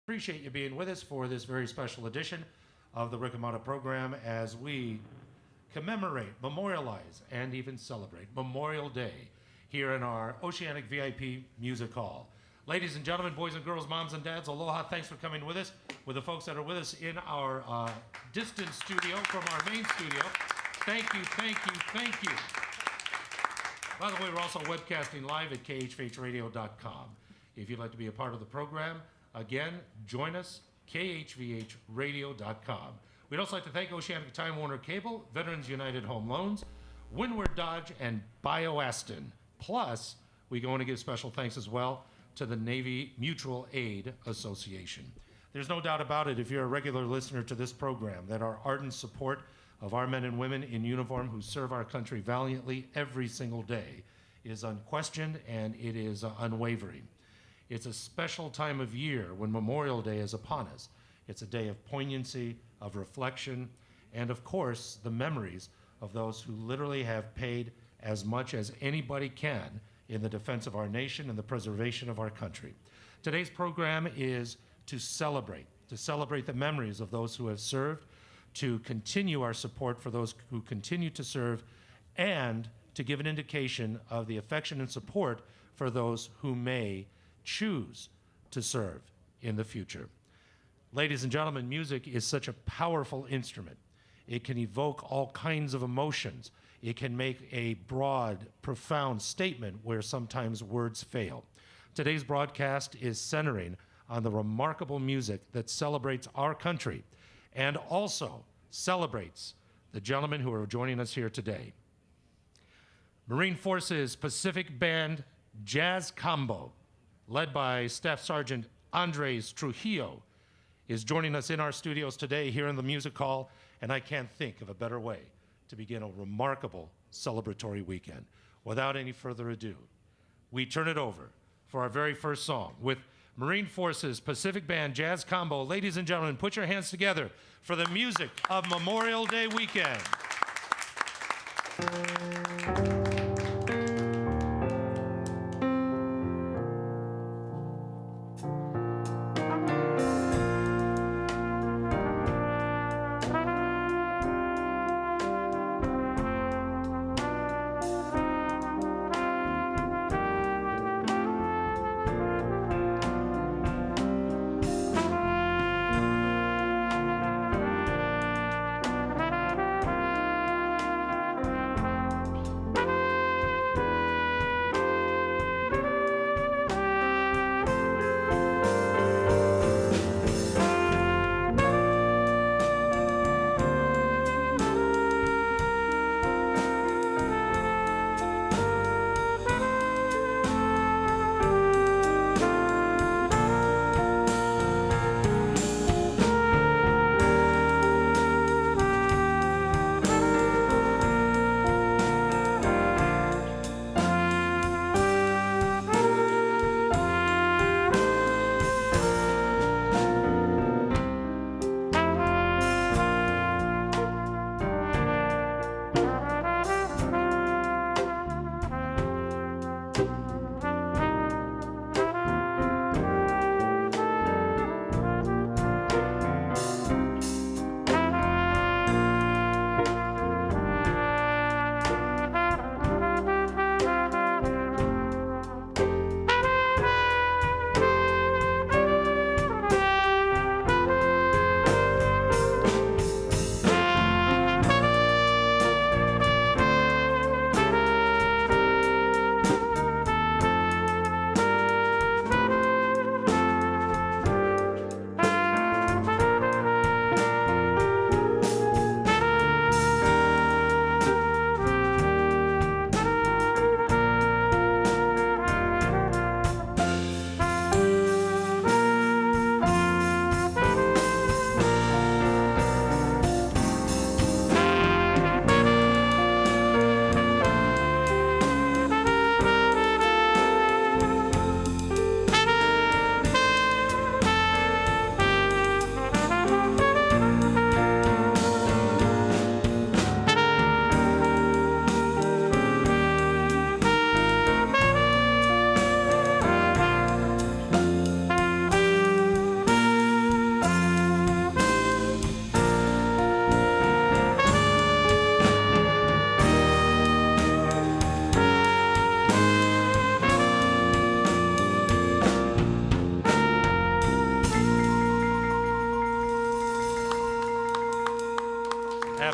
Appreciate you being with us for this very special edition of the Rick Amato program as we commemorate, memorialize, and even celebrate Memorial Day here in our Oceanic VIP Music Hall. Ladies and gentlemen, boys and girls, moms and dads, aloha. Thanks for coming with us. With the folks that are with us in our distant studio from our main studio, thank you, thank you, thank you. By the way, we're also webcasting live at khvhradio.com. If you'd like to be a part of the program, again, join us, khvhradio.com. We'd also like to thank Oceanic Time Warner Cable, Veterans United Home Loans, Windward Dodge, and BioAston. Plus, we go on to give special thanks as well to the Navy Mutual Aid Association. There's no doubt about it, if you're a regular listener to this program, that our ardent support of our men and women in uniform who serve our country valiantly every single day is unquestioned and it is unwavering. It's a special time of year when Memorial Day is upon us. It's a day of poignancy, of reflection, and of course, the memories of those who literally have paid as much as anybody can in the defense of our nation and the preservation of our country. Today's program is to celebrate the memories of those who have served, to continue our support for those who continue to serve, and to give an indication of the affection and support for those who may choose to serve in the future. Ladies and gentlemen, music is such a powerful instrument. It can evoke all kinds of emotions. It can make a broad, profound statement where sometimes words fail. Today's broadcast is centering on the remarkable music that celebrates our country and also celebrates the gentlemen who are joining us here today. Marine Forces Pacific Band Jazz Combo, led by Staff Sergeant Andres Trujillo, is joining us in our studios today here in the Music Hall, and I can't think of a better way to begin a remarkable celebratory weekend. Without any further ado, we turn it over for our very first song with Marine Forces Pacific Band Jazz Combo. Ladies and gentlemen, put your hands together for the music of Memorial Day weekend.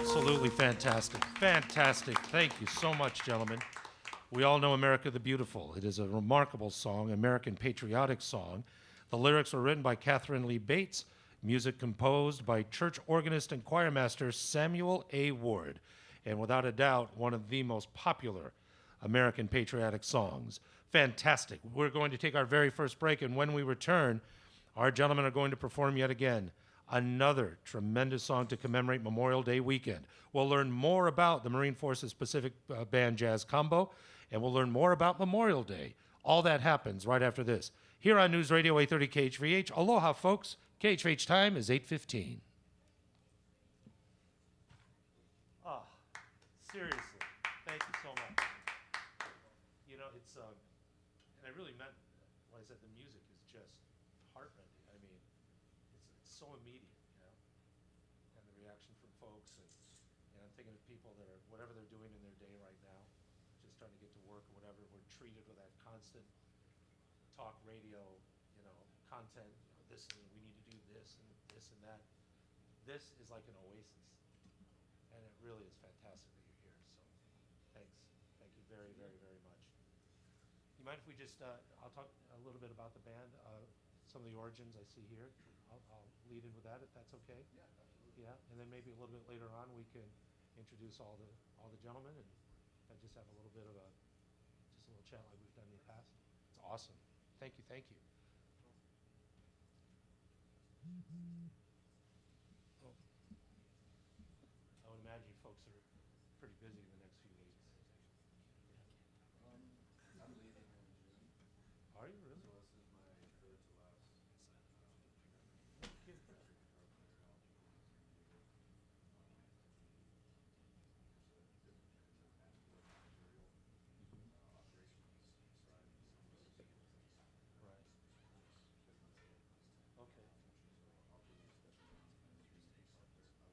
Absolutely fantastic. Fantastic. Thank you so much, gentlemen. We all know America the Beautiful. It is a remarkable song, American patriotic song. The lyrics were written by Catherine Lee Bates, music composed by church organist and choir master Samuel A. Ward, and without a doubt, one of the most popular American patriotic songs. Fantastic. We're going to take our very first break, and when we return, our gentlemen are going to perform yet again another tremendous song to commemorate Memorial Day weekend. We'll learn more about the Marine Forces Pacific Band Jazz Combo, and we'll learn more about Memorial Day. All that happens right after this. Here on News Radio 830 KHVH. Aloha, folks. KHVH time is 8:15. Ah, seriously, thank you so much. You know, and I really meant when I said the music is just heartrending. I mean, it's so immediate, and the reaction from folks, and I'm thinking of people that are, whatever they're doing in their day right now, just trying to get to work or whatever, we're treated with that constant talk radio, content, this, and we need to do this and that. This is like an oasis, and it really is fantastic that you're here, so thanks. Thank you very, very, very much. You mind if we just, I'll talk a little bit about the band, some of the origins I see here. I'll lead in with that if that's okay. Yeah, absolutely. Yeah, and then maybe a little bit later on we can introduce all the gentlemen and just have a little bit of just a little chat like we've done in the past. It's awesome. Thank you, thank you. Oh, I would imagine you folks are pretty busy in the next few weeks. I'm leaving in June, Are you really? so this is my third to last Kid. guitar player out. Different kinds of handwork material, operations side, Right. Okay. so I'll be special announcement 3 weeks up there. I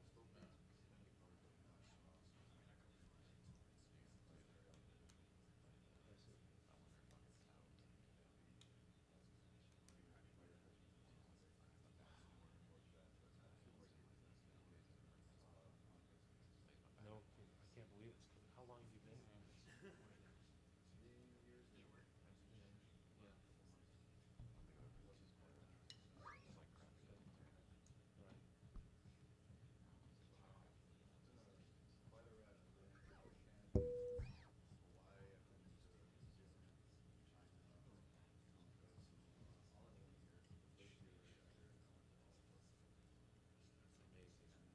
was supposed to be part of the national I see. No, I can't believe it's coming. How long have you been doing this? 3 years this year. Yeah. Right. It's been quite a ride. I've been out of Canada, Hawaii. I've been to New Zealand, China, America. So all in 1 year. The first year I got here, I went to all of them. That's amazing. Africa, Australia, Samoa.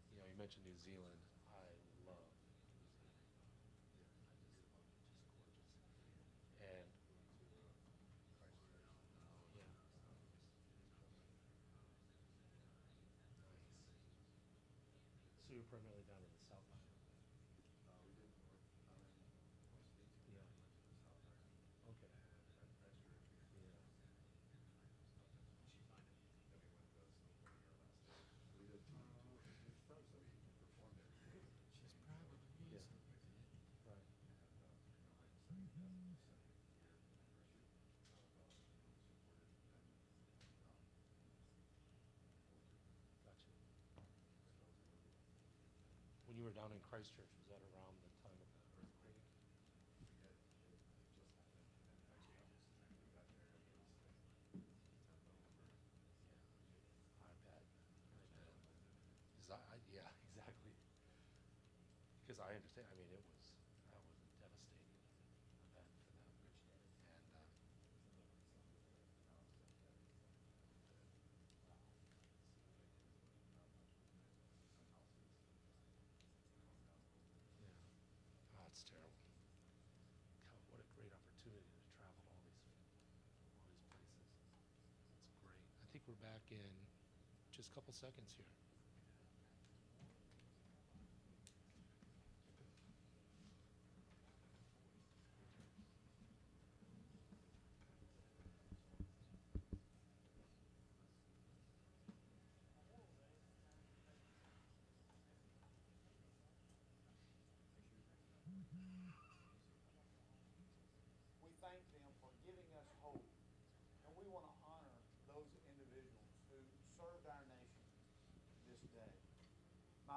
You mentioned New Zealand. I love New Zealand. Yeah, Just beautiful. gorgeous. And Went to Christchurch, yeah, Christmas. nice. So you're primarily down in the South Island. We did North Island mostly, and Yeah. then we went to the South Island Okay. and Christchurch. Yeah. Then we went snowboarding our last day. So we did 2 tours. So we performed every day. Yeah. Right. And my second year anniversary, supported them Gotcha. so that was a really When you were down in Christchurch, was that around the time of the earthquake? it just happened. And actually, when we got there, it was like the 10th of November. Yeah. I bet. I Which bet. landed. 'Cause yeah, exactly. Because I understand. I mean, that was devastating. I bet for them. And Some of the towns that had dead. wow. Victims, but not much movement. Some houses just torn down a little bit. Yeah. Oh, it's terrible. God, what a great opportunity to travel to all these places. That's great. I think we're back in just a couple seconds here. We thank them for giving us hope, and we want to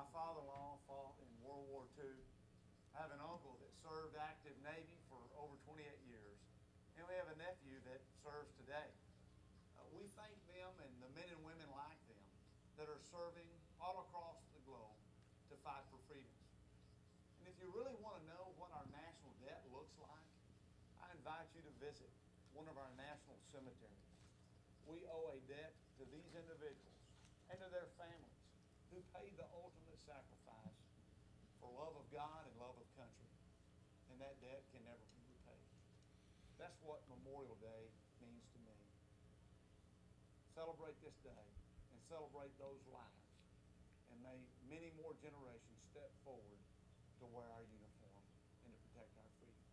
My father-in-law fought in World War II. I have an uncle that served active Navy for over 28 years, and we have a nephew that serves today. We thank them and the men and women like them that are serving all across the globe to fight for freedoms. And if you really want to know what our national debt looks like, I invite you to visit one of our national cemeteries. We owe a debt to these individuals and to their families who paid the ultimate sacrifice for love of God and love of country. And that debt can never be repaid. That's what Memorial Day means to me. Celebrate this day and celebrate those lives. And may many more generations step forward to wear our uniform and to protect our freedom.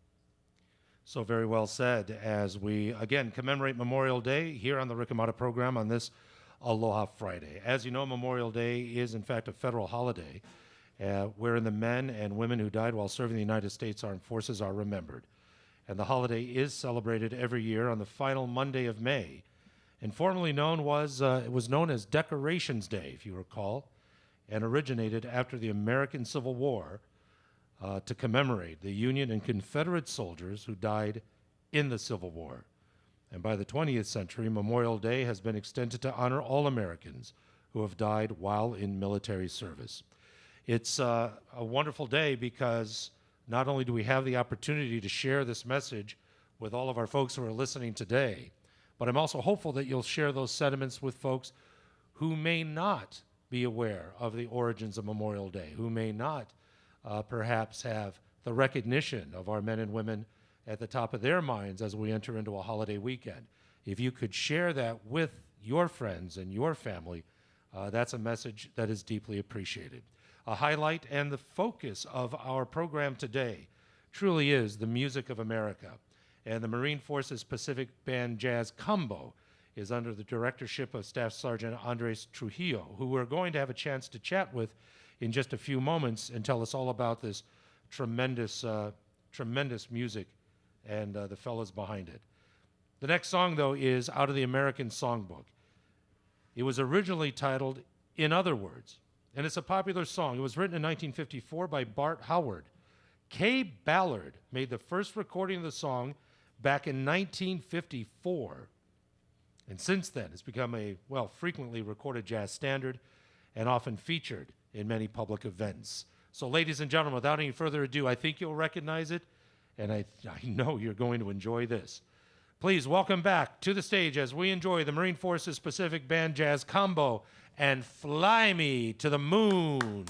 So very well said. As we again commemorate Memorial Day here on the Rick Amato program on this Aloha Friday. As you know, Memorial Day is in fact a federal holiday wherein the men and women who died while serving the United States Armed Forces are remembered. And the holiday is celebrated every year on the final Monday of May. And formerly known it was known as Decorations Day, if you recall, and originated after the American Civil War to commemorate the Union and Confederate soldiers who died in the Civil War. And by the 20th century, Memorial Day has been extended to honor all Americans who have died while in military service. It's a wonderful day because not only do we have the opportunity to share this message with all of our folks who are listening today, but I'm also hopeful that you'll share those sentiments with folks who may not be aware of the origins of Memorial Day, who may not perhaps have the recognition of our men and women at the top of their minds as we enter into a holiday weekend. If you could share that with your friends and your family, that's a message that is deeply appreciated. A highlight and the focus of our program today truly is the music of America. And the Marine Forces Pacific Band Jazz Combo is under the directorship of Staff Sergeant Andres Trujillo, who we're going to have a chance to chat with in just a few moments and tell us all about this tremendous music and the fellas behind it. The next song, though, is out of the American Songbook. It was originally titled In Other Words, and it's a popular song. It was written in 1954 by Bart Howard. Kay Ballard made the first recording of the song back in 1954, and since then it's become a, frequently recorded jazz standard and often featured in many public events. So ladies and gentlemen, without any further ado, I think you'll recognize it, and I know you're going to enjoy this. Please welcome back to the stage as we enjoy the Marine Forces Pacific Band Jazz Combo and Fly Me to the Moon.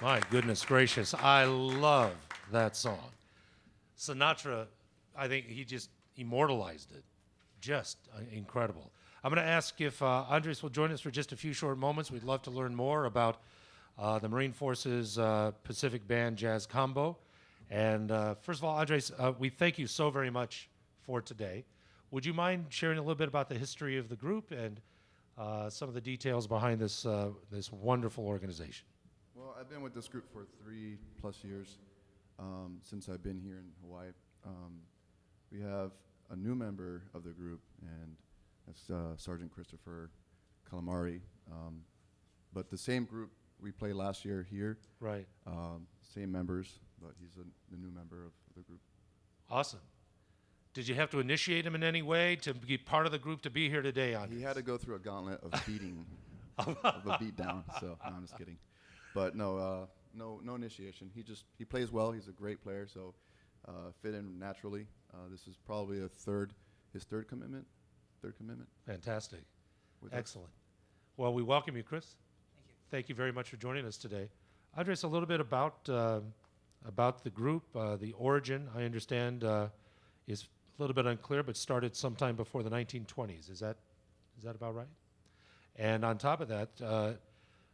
My goodness gracious. I love that song. Sinatra, I think he just immortalized it. Just incredible. I'm going to ask if Andres will join us for just a few short moments. We'd love to learn more about the Marine Forces Pacific Band Jazz Combo. And first of all, Andres, we thank you so very much for today. Would you mind sharing a little bit about the history of the group and some of the details behind this wonderful organization? Well, I've been with this group for 3+ years since I've been here in Hawaii. We have a new member of the group, and that's Sergeant Christopher Calamari. But the same group we played last year here. Right. Same members, but he's the new member of the group. Awesome. Did you have to initiate him in any way to be part of the group to be here today, Andres? He had to go through a gauntlet of beating, of a beat down. So no, I'm just kidding. But no initiation. He plays well. He's a great player. So fit in naturally. This is probably his third commitment. Fantastic. with us. Excellent. Well, we welcome you, Chris. Thank you. Thank you very much for joining us today. Andres, a little bit about the group, the origin. I understand is a little bit unclear, but started sometime before the 1920s. Is that about right? And on top of that,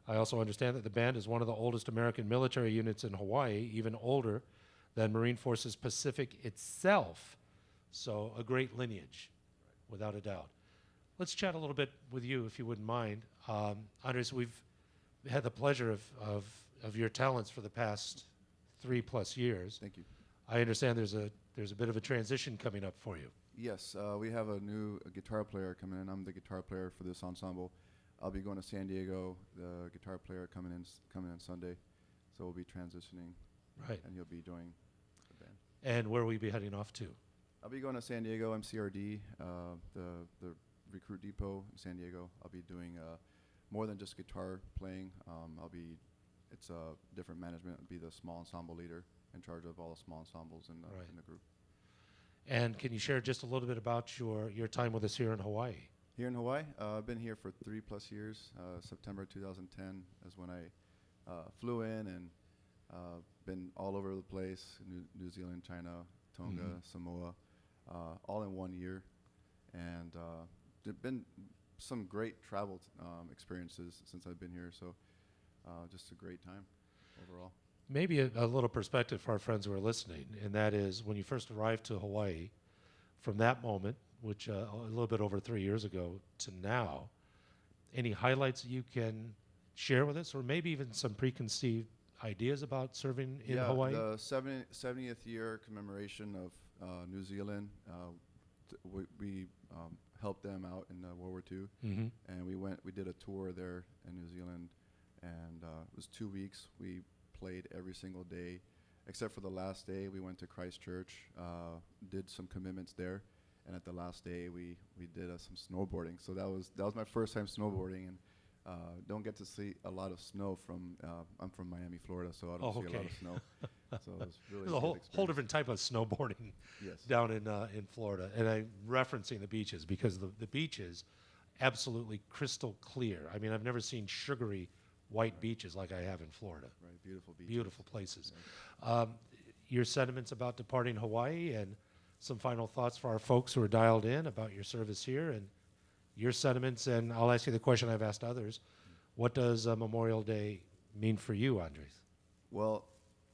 I also understand that the band is one of the oldest American military units in Hawaii, even older than Marine Forces Pacific itself. So a great lineage, without a doubt. Let's chat a little bit with you, if you wouldn't mind. Andres, we've had the pleasure of your talents for the past 3+ years. Thank you. I understand there's a bit of a transition coming up for you. Yes, we have a new guitar player coming in. I'm the guitar player for this ensemble. I'll be going to San Diego. The guitar player coming in Sunday, so we'll be transitioning. Right. And he'll be joining the band. And where will we be heading off to? I'll be going to San Diego MCRD, the recruit depot in San Diego. I'll be doing more than just guitar playing. It's a different management. I'll be the small ensemble leader in charge of all the small ensembles in the group. And can you share just a little bit about your time with us here in Hawaii? Here in Hawaii, I've been here for 3+ years. September 2010 is when I flew in and been all over the place, New Zealand, China, Tonga, Samoa, all in 1 year. And there've been some great travel experiences since I've been here, so just a great time overall. Maybe a little perspective for our friends who are listening, and that is when you first arrived to Hawaii, from that moment, which a little bit over 3 years ago, to now, any highlights you can share with us, or maybe even some preconceived ideas about serving in Hawaii? The 70th year commemoration of New Zealand, we helped them out in World War II, and we did a tour there in New Zealand, and it was 2 weeks. We played every single day, except for the last day. We went to Christchurch, did some commitments there, and at the last day we did some snowboarding. So that was my first time snowboarding, and don't get to see a lot of snow from. I'm from Miami, Florida, so I don't see a lot of snow. So it was really There's a whole different type of snowboarding down in Florida, and I'm referencing the beaches because the beaches absolutely crystal clear. I mean, I've never seen sugary white beaches like I have in Florida. Right, beautiful beaches. Beautiful places. Your sentiments about departing Hawaii, and some final thoughts for our folks who are dialed in about your service here, and your sentiments. And I'll ask you the question I've asked others. What does Memorial Day mean for you, Andres? Well,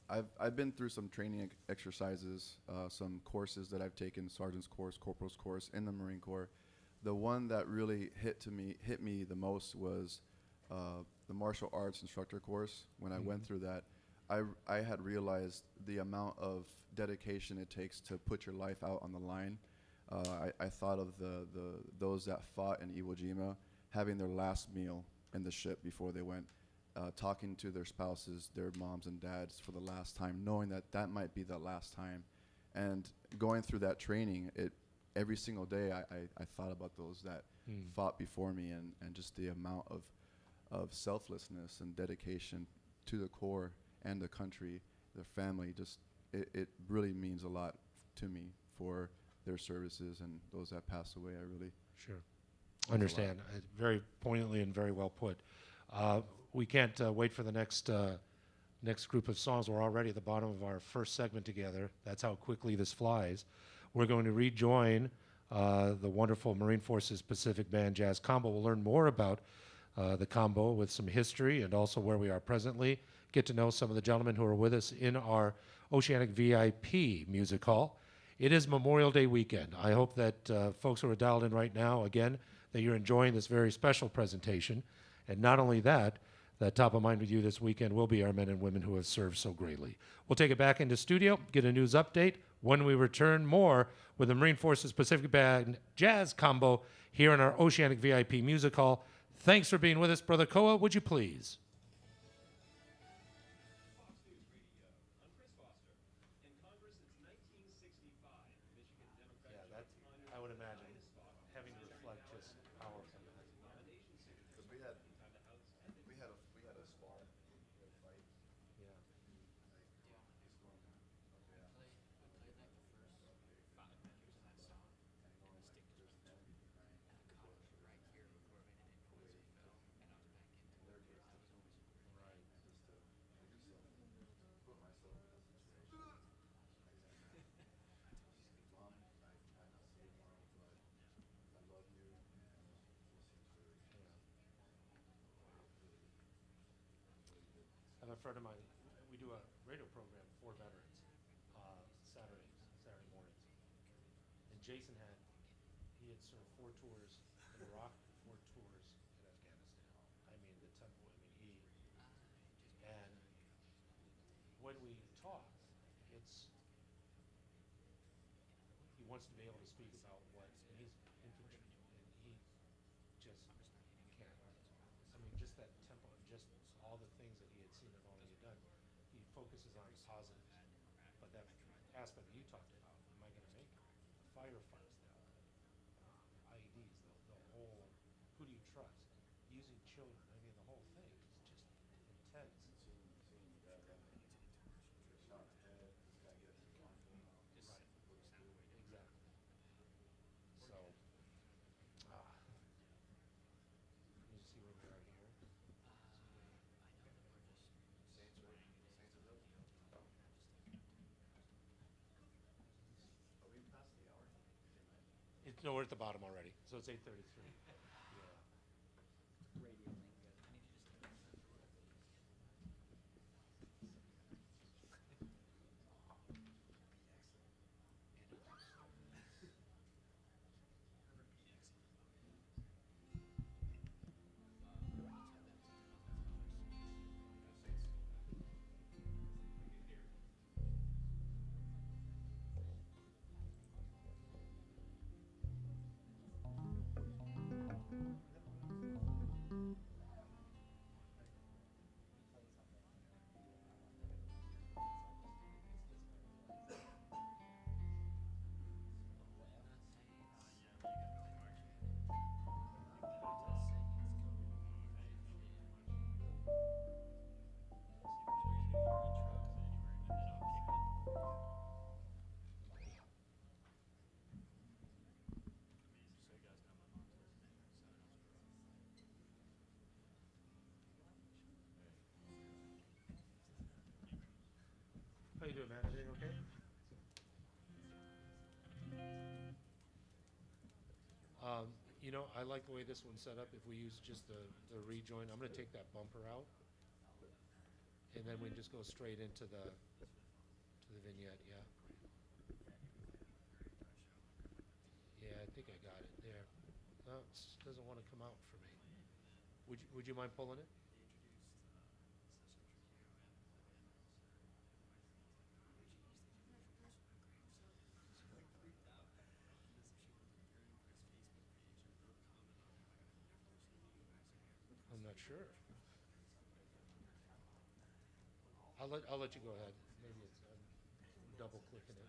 I've been through some training exercises, some courses that I've taken, sergeant's course, corporal's course in the Marine Corps. The one that really hit me the most was the martial arts instructor course. When I went through that, I had realized the amount of dedication it takes to put your life out on the line. I thought of those that fought in Iwo Jima having their last meal in the ship before they went, talking to their spouses, their moms and dads for the last time, knowing that might be the last time. And going through that training, every single day I thought about those that fought before me, and just the amount of selflessness and dedication to the Corps and the country, their family. Just it really means a lot to me for their services and those that passed away. I really Understand. Very poignantly and very well put. We can't wait for the next next group of songs. We're already at the bottom of our first segment together. That's how quickly this flies. We're going to rejoin the wonderful Marine Forces Pacific Band Jazz Combo. We'll learn more about the combo with some history and also where we are presently. Get to know some of the gentlemen who are with us in our Oceanic VIP Music Hall. It is Memorial Day weekend. I hope that folks who are dialed in right now, again, that you're enjoying this very special presentation. And not only that, top of mind with you this weekend will be our men and women who have served so greatly. We'll take it back into studio, get a news update. When we return, more with the Marine Forces Pacific Band Jazz Combo here in our Oceanic VIP Music Hall. Thanks for being with us. Brother Koa, would you please? I would imagine having to reflect just how Because we had a spar, we had a fight. yeah. I have a friend of mine, we do a radio program for veterans, Saturday mornings. And Jason he had served 4 tours in Iraq, 4 tours in Afghanistan. I mean, and when we talk, he wants to be able to speak about and he's infantry, and he just can't. I mean, just that tempo and just all the things that he had seen and all he had done, he focuses on positives. But that aspect that you talked about, am I going to make it? The firefights, IEDs, the whole, who do you trust? Using children, I mean, the whole thing is just intense. Exactly. So, let me see where we are here. No, we're at the bottom already, so it's 8:33. Yeah. How you doing, man? Everything okay? I like the way this one's set up. If we use just the rejoin, I'm going to take that bumper out, and then we just go straight into the vignette. Yeah. Yeah, I think I got it there. No, it doesn't want to come out for me. Would you mind pulling it? I'm not sure. I'll let you go ahead. Maybe it's double clicking it.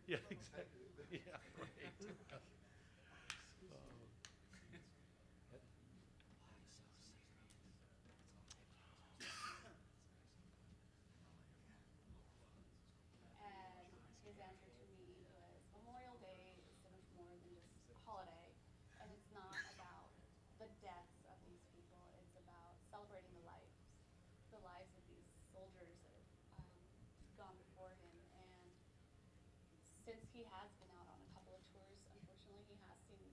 Yeah, exactly. Yeah, right. And his answer to me was Memorial Day is so much more than just a holiday. And it's not about the deaths of these people, it's about celebrating the lives of these soldiers that have gone before him. And since he has been out on a couple of tours, unfortunately, he has seen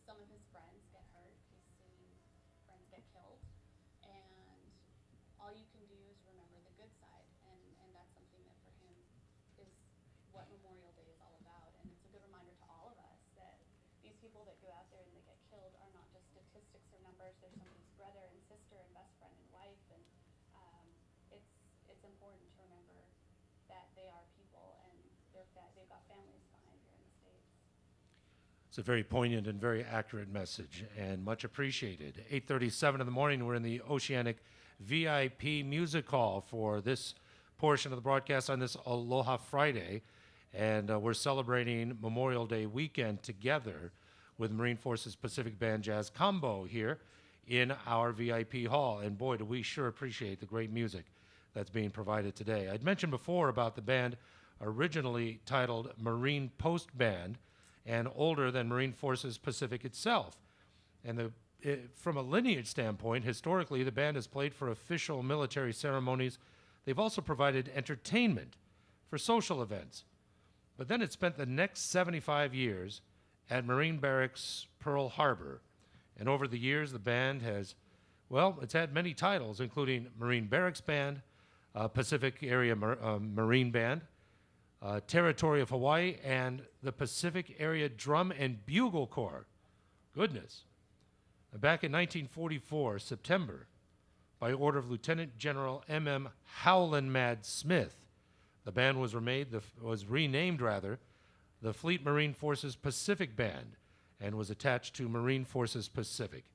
some of his friends get hurt. He's seen friends get killed. And all you can do is remember the good side. And that's something that for him is what Memorial Day is all about. And it's a good reminder to all of us that these people that go out there and they get killed are not just statistics or numbers. They're somebody's brother and sister and best friend and wife. And um, it's important to remember that they are people and they've got families behind here in the States. It's a very poignant and very accurate message, and much appreciated. 8:37 in the morning, we're in the Oceanic VIP Music Hall for this portion of the broadcast on this Aloha Friday, and we're celebrating Memorial Day weekend together with Marine Forces Pacific Band Jazz Combo here in our VIP hall, and boy, do we sure appreciate the great music that's being provided today. I'd mentioned before about the band originally titled Marine Post Band, and older than Marine Forces Pacific itself. And from a lineage standpoint, historically, the band has played for official military ceremonies. They've also provided entertainment for social events. But then it spent the next 75 years at Marine Barracks Pearl Harbor. And over the years, the band has, well, it's had many titles, including Marine Barracks Band, Pacific Area Marine Band, Territory of Hawaii, and the Pacific Area Drum and Bugle Corps. Goodness. Back in 1944, September, by order of Lieutenant General M.M. Howland Mad Smith, the band was renamed the Fleet Marine Forces Pacific Band and was attached to Marine Forces Pacific.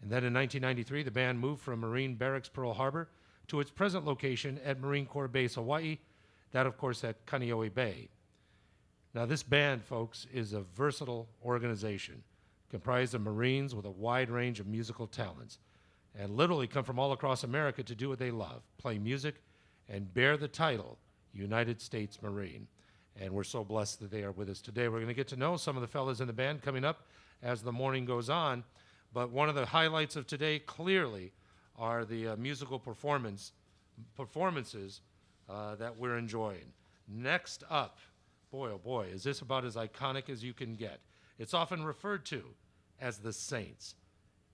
And then in 1993, the band moved from Marine Barracks Pearl Harbor to its present location at Marine Corps Base Hawaii, that, of course, at Kaneohe Bay. Now, this band, folks, is a versatile organization comprised of Marines with a wide range of musical talents and literally come from all across America to do what they love, play music, and bear the title United States Marine. And we're so blessed that they are with us today. We're going to get to know some of the fellas in the band coming up as the morning goes on. But one of the highlights of today clearly are the musical performances that we're enjoying. Next up, boy, oh boy, is this about as iconic as you can get. It's often referred to as the Saints.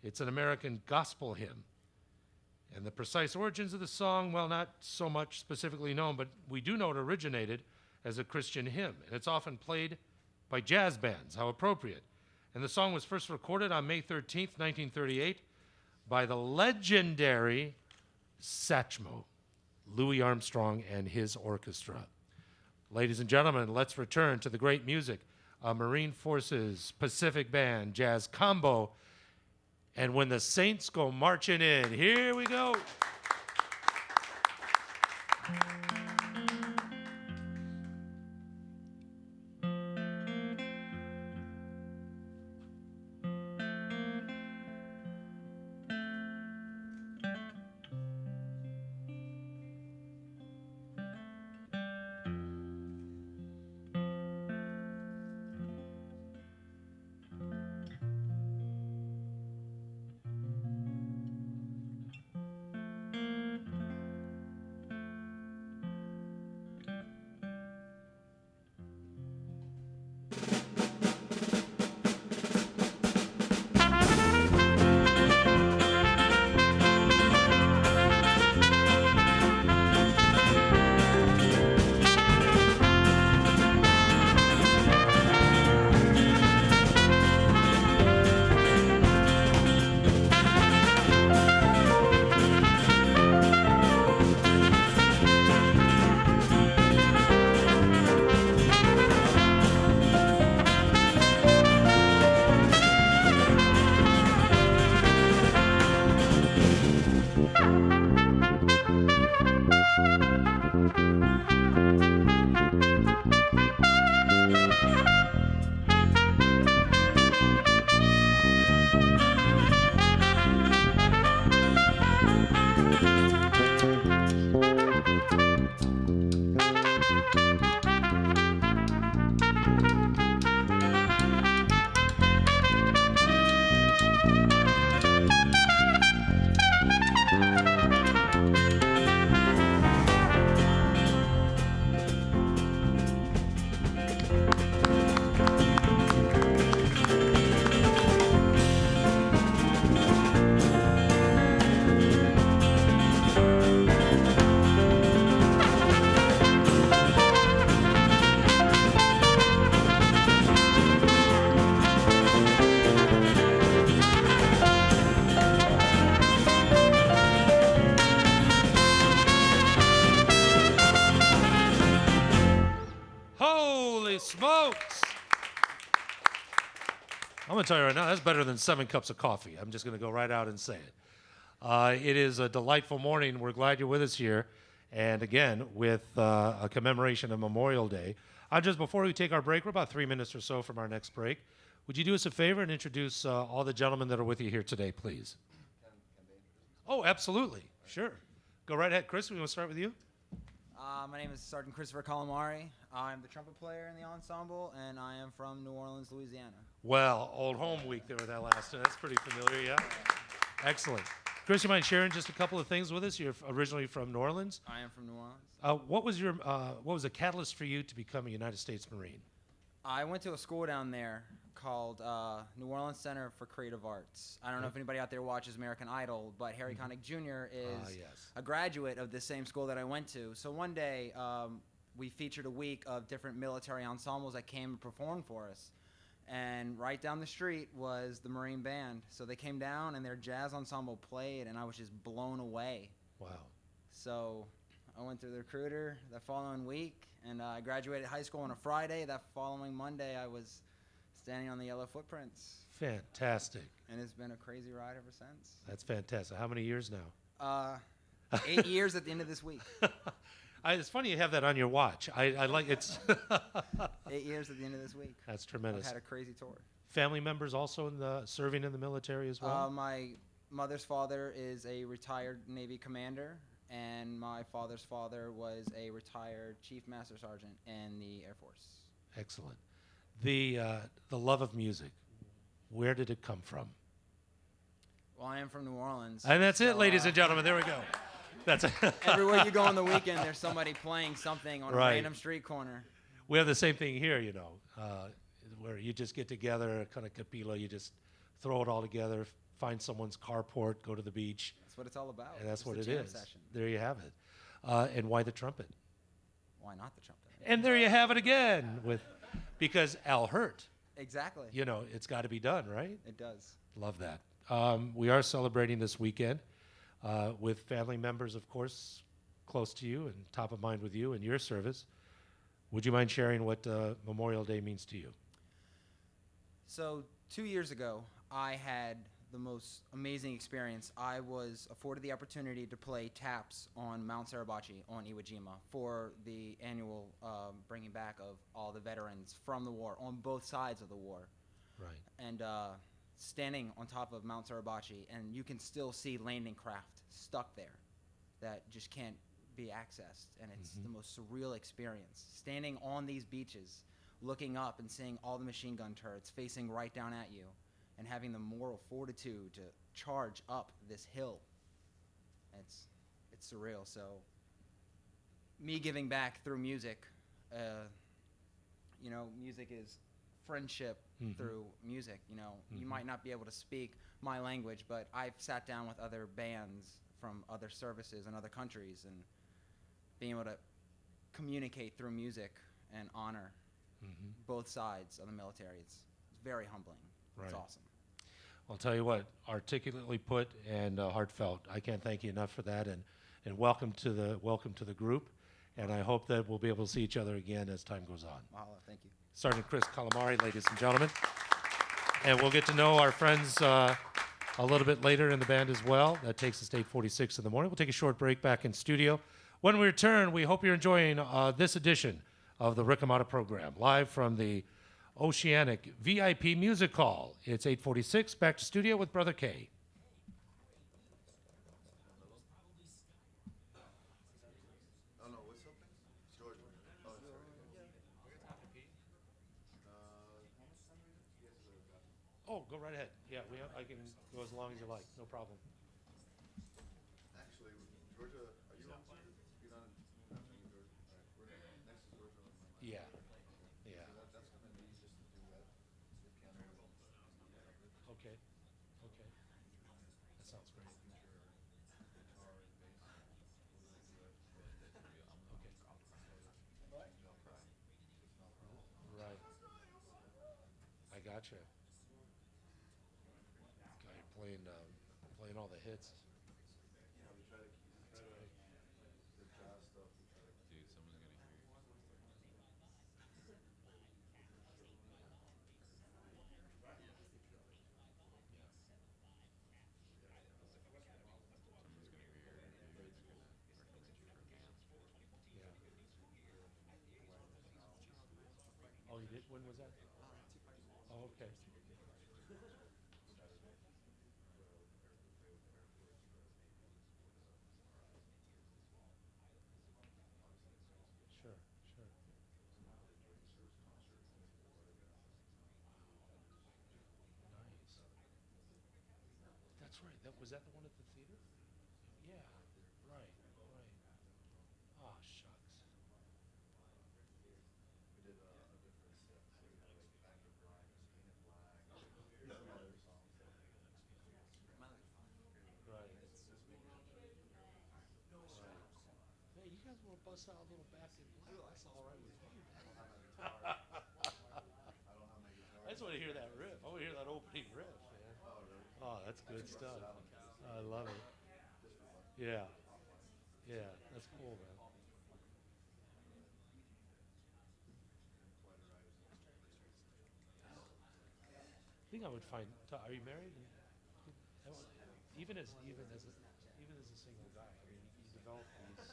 It's an American gospel hymn. And the precise origins of the song, well, not so much specifically known, but we do know it originated as a Christian hymn. And it's often played by jazz bands. How appropriate. And the song was first recorded on May 13th, 1938, by the legendary Satchmo, Louis Armstrong and his orchestra. Ladies and gentlemen, let's return to the great music of Marine Forces Pacific Band Jazz Combo. And when the Saints go marching in, here we go. Holy smokes! I'm going to tell you right now, that's better than 7 cups of coffee. I'm just going to go right out and say it. It is a delightful morning. We're glad you're with us here. And again, with a commemoration of Memorial Day. Just before we take our break, we're about 3 minutes or so from our next break. Would you do us a favor and introduce all the gentlemen that are with you here today, please? Oh, absolutely. Sure. Go right ahead. Chris, we want to start with you? My name is Sergeant Christopher Calamari. I'm the trumpet player in the ensemble, and I am from New Orleans, Louisiana. Well, old home week there with that last one. That's pretty familiar, yeah? Excellent. Chris, you mind sharing just a couple of things with us? You're originally from New Orleans. I am from New Orleans. What was the catalyst for you to become a United States Marine? I went to a school down there called New Orleans Center for Creative Arts. I don't know if anybody out there watches American Idol, but Harry Connick Jr. is Yes. a graduate of the same school that I went to. So one day, we featured a week of different military ensembles that came and performed for us. And right down the street was the Marine Band. So they came down and their jazz ensemble played, and I was just blown away. Wow. So I went to the recruiter that following week, and I graduated high school on a Friday. That following Monday, I was standing on the yellow footprints. Fantastic. And it's been a crazy ride ever since. That's fantastic. How many years now? 8 years at the end of this week. It's funny you have that on your watch. I like it's. 8 years at the end of this week. That's I've tremendous. had a crazy tour. Family members also serving in the military as well? My mother's father is a retired Navy commander, and my father's father was a retired Chief Master Sergeant in the Air Force. Excellent. The love of music, where did it come from? Well, I am from New Orleans. And that's it, so, ladies and gentlemen. There we go. That's everywhere you go on the weekend, there's somebody playing something on Right. a random street corner. We have the same thing here, you know, where you just get together, kind of capilla, you just throw it all together, find someone's carport, go to the beach. That's what it's all about. And that's Just what a it jam is. Session. There you have it. And why the trumpet? Why not the trumpet? And there you have it again, because Al Hurt, Exactly. you know, it's got to be done, right? It does. Love that. We are celebrating this weekend with family members, of course, close to you and top of mind with you and your service. Would you mind sharing what Memorial Day means to you? So 2 years ago, I had the most amazing experience. I was afforded the opportunity to play taps on Mount Suribachi on Iwo Jima for the annual bringing back of all the veterans from the war on both sides of the war. Right. And standing on top of Mount Suribachi, and you can still see landing craft stuck there that just can't be accessed, and it's the most surreal experience. Standing on these beaches, looking up and seeing all the machine gun turrets facing right down at you, and having the moral fortitude to charge up this hill. It's surreal. So me giving back through music, you know, music is friendship through music. You know, you might not be able to speak my language, but I've sat down with other bands from other services and other countries, and being able to communicate through music and honor both sides of the military. It's very humbling. It's Right. awesome. I'll tell you what, articulately put and heartfelt. I can't thank you enough for that, and welcome to the group. And I hope that we'll be able to see each other again as time goes on. Mahalo. Thank you. Sergeant Chris Calamari, ladies and gentlemen. And we'll get to know our friends a little bit later in the band as well. That takes us to 8:46 in the morning. We'll take a short break back in studio. When we return, we hope you're enjoying this edition of the Rick Amato program, live from the Oceanic VIP Music Hall. It's 8:46. Back to studio with Brother K. Oh, no, what's something? Georgia. Oh, sorry. Oh, go right ahead. Yeah, I can go as long as you like. No problem. Actually, Georgia, are you on Georgia? You're not in Georgia? All right, we're next to Georgia on my mind. Yeah. Yeah. So that's gonna be just a duet. If Canada will. Okay. Okay. That sounds great. Guitar and bass. We'll do a duet. Okay. They'll cry. It's no problem. Right. I gotcha. Guy playing all the hits. Yeah, we try to the jazz stuff. We try to. Dude, someone's gonna hear you. When was that? Oh, okay. Sure, sure. Nice. That's right. Was that the one at the theater? Yeah. Right. Right. Ah, shucks. We did a different set, so we had like Back to Brian, Painted Black, some other songs that Right. it's making it better. Right. Hey, you guys want to bust out a little back in black? That's all right with me. I don't have my guitar. I don't have my guitar. I just want to hear that riff. I want to hear that opening riff, man. Oh, really? Oh, that's good Actually stuff. busted out on Tuesday, I love it. just for fun. Yeah. Offline. Yeah. That's cool, man. Didn't quite arrive as I think I would find. Are you married? Even as a single guy, I mean, you develop these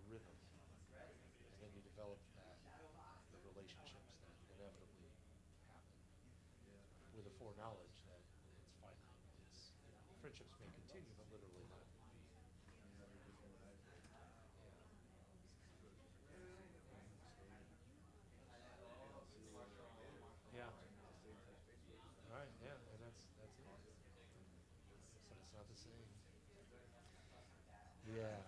rhythms, and then you develop the relationships that inevitably happen yeah. with the foreknowledge that it's finite. It's friendships may continue, but literally not be. Yeah, we're different lives. Go to different places, stay in. You know, see where they're at. Yeah. To stay in touch base with. All right. Yeah, and that's it. So it's not the same. Yeah.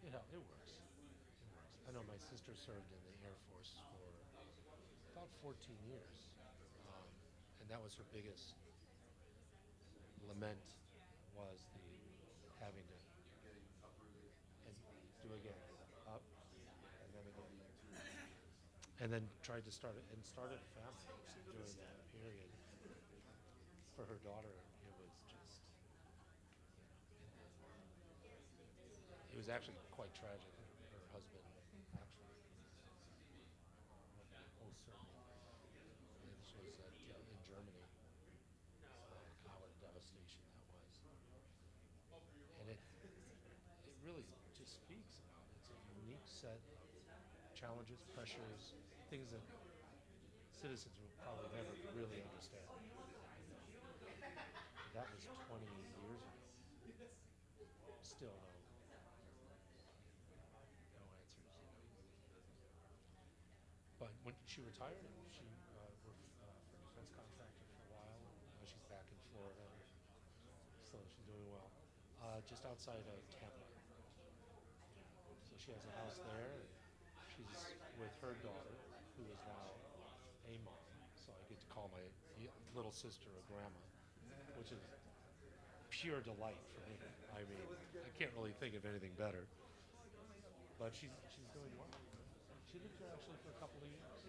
Yeah, it works. It works. I know my sister served in the Air Force for about 14 years, and that was her biggest lament was the having to Getting uprooted. and do again up and then again and then tried to started a family during that period. For her daughter, it was just it was actually quite tragic. Her husband actually oh certainly this was in Germany. How a devastation that was, and it really just speaks about it's a unique set of challenges, pressures, things that citizens will probably never really understand. That was 20 years ago. Still no answers. But when she retired, she worked for a defense contractor for a while. Now she's back in Florida, so she's doing well. Just outside of Tampa. So she has a house there, and she's with her daughter, who is now a mom. So I get to call my little sister a grandma, which is pure delight for me. I mean, I can't really think of anything better. But she's doing well. She lived here actually for a couple of years.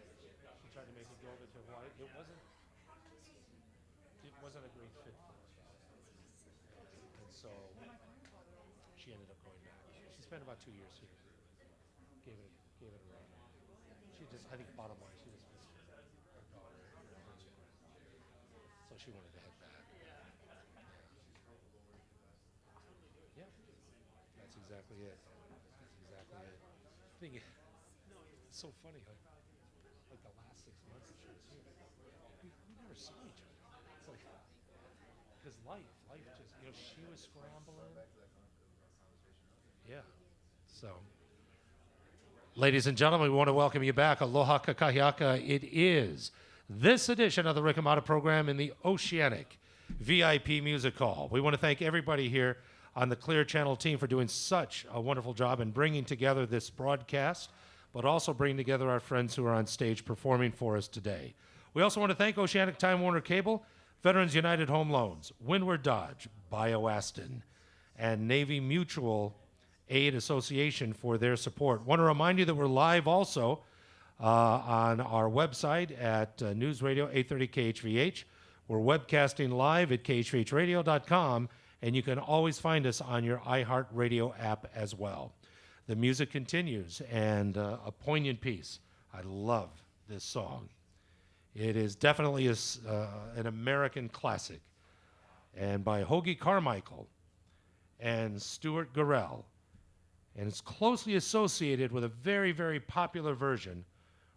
She tried to make it go over to Hawaii. It wasn't a great fit for her, and so she ended up going back. She spent about 2 years here. Gave it a run. She just, I think, bottom line, she just missed her daughter, so she wanted to head back. Yeah, that's exactly it. That's exactly it. I think it's so funny, like the last 6 months that she was here, we never saw each other. It's like, because life just, she was scrambling. Back to that conversation earlier. Yeah. So, ladies and gentlemen, we want to welcome you back. Aloha kakahiaka. It is this edition of the Rick Amato program in the Oceanic VIP Music Hall. We want to thank everybody here on the Clear Channel team for doing such a wonderful job in bringing together this broadcast, but also bringing together our friends who are on stage performing for us today. We also want to thank Oceanic Time Warner Cable, Veterans United Home Loans, Windward Dodge, BioAston, and Navy Mutual Aid Association for their support. Want to remind you that we're live also on our website at News Radio 830 KHVH. We're webcasting live at khvhradio.com, and you can always find us on your iHeartRadio app as well. The music continues, and a poignant piece. I love this song. It is definitely an American classic, and by Hoagie Carmichael and Stuart Gorell. And it's closely associated with a very, very popular version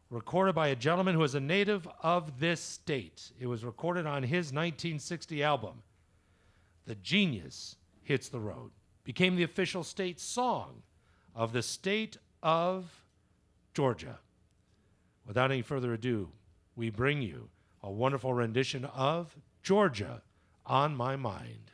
recorded by a gentleman who is a native of this state. It was recorded on his 1960 album, The Genius Hits the Road. Became the official state song of the state of Georgia. Without any further ado, we bring you a wonderful rendition of Georgia on My Mind.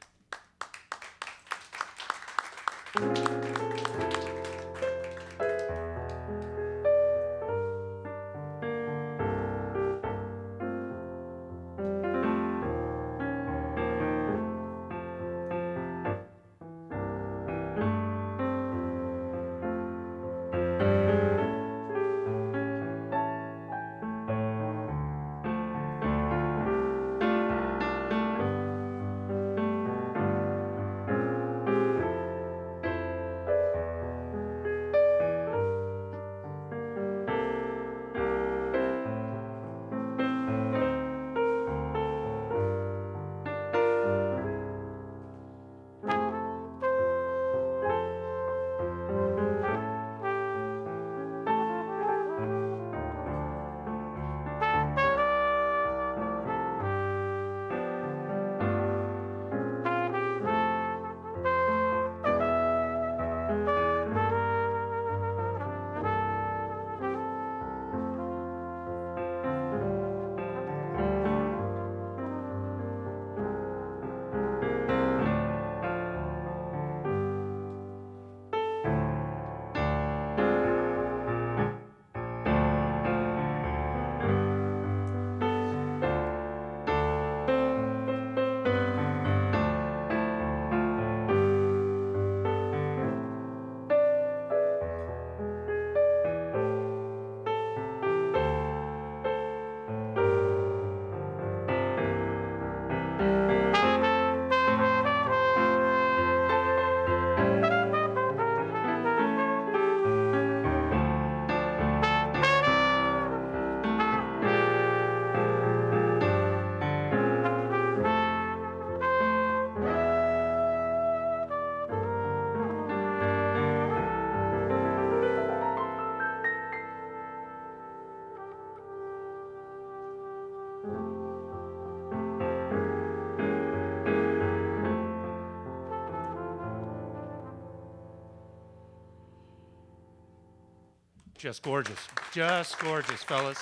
Just gorgeous, fellas.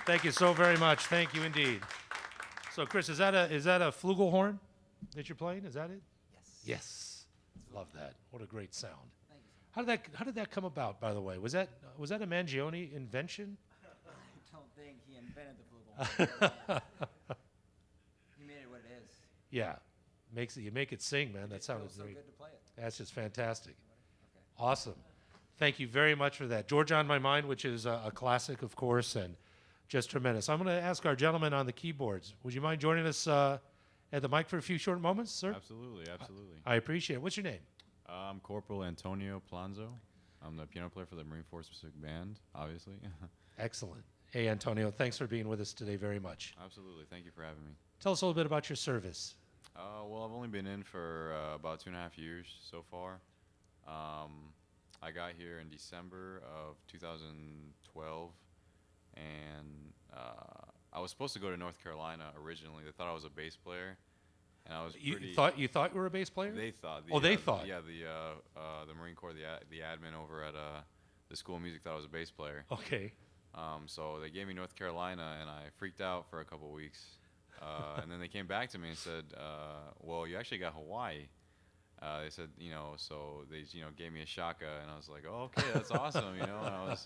Thank you so very much. Thank you indeed. So, Chris, is that a flugelhorn that you're playing? Is that it? Yes. Yes. Love that. What a great sound. Thank you. How did that come about, by the way? Was that a Mangione invention? I don't think he invented the flugelhorn. He made it what it is. Yeah. You make it sing, man. That It sounded feels so great. good to play it. That's just fantastic. Okay. Awesome. Thank you very much for that. Georgia on My Mind, which is a classic, of course, and just tremendous. I'm going to ask our gentleman on the keyboards. Would you mind joining us at the mic for a few short moments, sir? Absolutely, absolutely. I appreciate it. What's your name? I'm Corporal Antonio Planzo. I'm the piano player for the Marine Force Pacific Band, obviously. Excellent. Hey, Antonio, thanks for being with us today very much. Absolutely, thank you for having me. Tell us a little bit about your service. Well, I've only been in for about 2.5 years so far. I got here in December of 2012, and I was supposed to go to North Carolina originally. They thought I was a bass player, and I was You pretty. thought you were a bass player? They thought. They thought. Yeah, the Marine Corps, the admin over at the School of Music thought I was a bass player. Okay. So they gave me North Carolina, and I freaked out for a couple weeks. And then they came back to me and said, well, you actually got Hawaii. They said, so they, gave me a shaka, and I was like, oh, okay, that's awesome, and I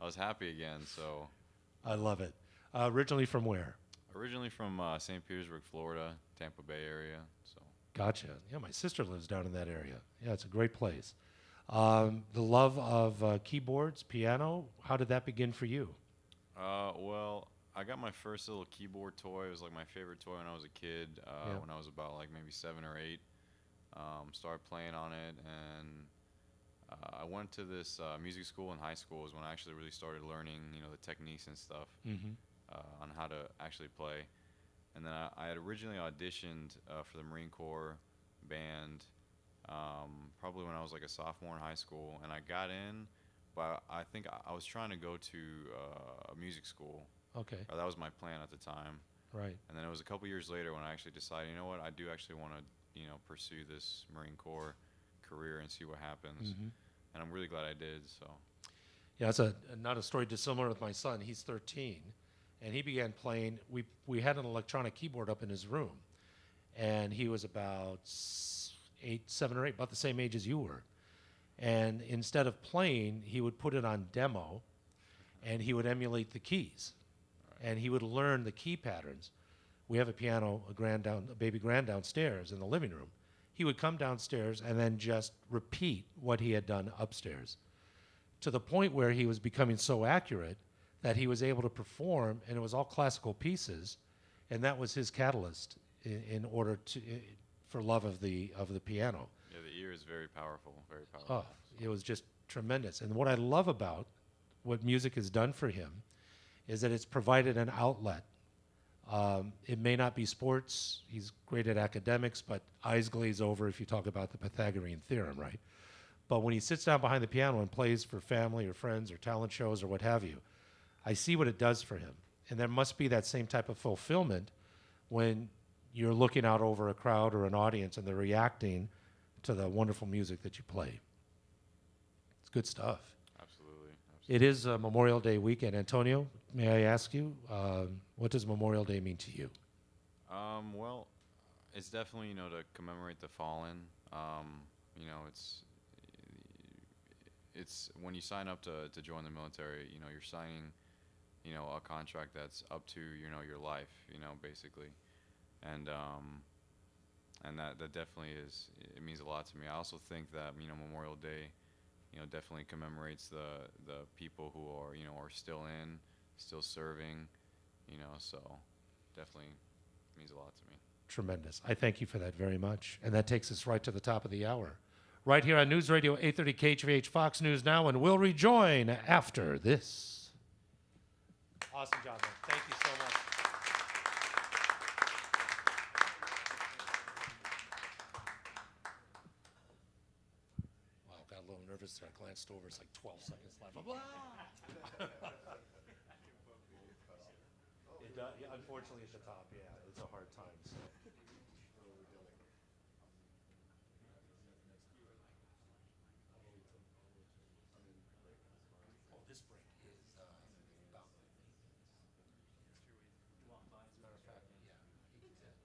was happy again. So I love it. Originally from where? originally from St. Petersburg, Florida, Tampa Bay area. So Gotcha. Yeah, my sister lives down in that area. Yeah, it's a great place. The love of keyboards, piano, how did that begin for you? well, I got my first little keyboard toy. It was like my favorite toy when I was a kid. Yeah. When I was about like maybe 7 or 8. Started playing on it, and I went to this music school in high school is when I actually really started learning, the techniques and stuff Mm-hmm. on how to actually play. And then I had originally auditioned for the Marine Corps band probably when I was like a sophomore in high school, and I got in, but I think I was trying to go to a music school. Okay. Or that was my plan at the time. Right. And then it was a couple years later when I actually decided, you know what, I do actually want to, pursue this Marine Corps career and see what happens. And I'm really glad I did. So. Yeah, it's not a story dissimilar with my son. He's 13, and he began playing. We had an electronic keyboard up in his room, and he was about 7 or 8, about the same age as you were. And instead of playing, he would put it on demo, and he would emulate the keys, and he would learn the key patterns. We have a piano, a baby grand downstairs in the living room. He would come downstairs and then just repeat what he had done upstairs, to the point where he was becoming so accurate that he was able to perform, and it was all classical pieces, and that was his catalyst in order to for love of the piano. Yeah, the ear is very powerful, very powerful. Oh, it was just tremendous. And what I love about what music has done for him is that it's provided an outlet. It may not be sports. He's great at academics, but eyes glaze over if you talk about the Pythagorean theorem, right? But when he sits down behind the piano and plays for family or friends or talent shows or what have you, I see what it does for him. And there must be that same type of fulfillment when you're looking out over a crowd or an audience and they're reacting to the wonderful music that you play. It's good stuff. Absolutely. It is Memorial Day weekend. Antonio, may I ask you, what does Memorial Day mean to you? Well, it's definitely, to commemorate the fallen. It's when you sign up to join the military, you're signing, a contract that's up to, your life, basically. And that definitely it means a lot to me. I also think that, Memorial Day, definitely commemorates the people who are still still serving, so definitely means a lot to me. Tremendous. I thank you for that very much. And that takes us right to the top of the hour. Right here on News Radio 830 KHVH Fox News Now, and we'll rejoin after this. Awesome job, man. Thank you so much. Wow, got a little nervous there. I glanced over. It's like 12 seconds left. Yeah, unfortunately, at the top, yeah, it's a hard time. So. Oh, this break is about 8 minutes. As a matter of fact, yeah, 8 to 10.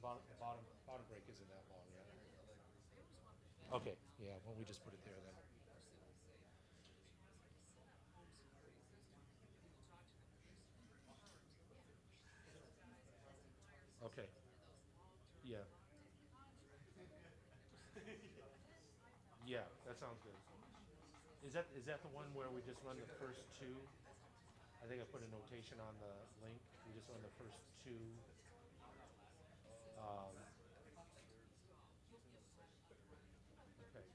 bottom break isn't that long, yeah. Okay, yeah, why don't we just put it there then? Okay, yeah. Yeah, that sounds good. Is that the one where we just run the first two? I think I put a notation on the link. We just run the first two. Um, okay.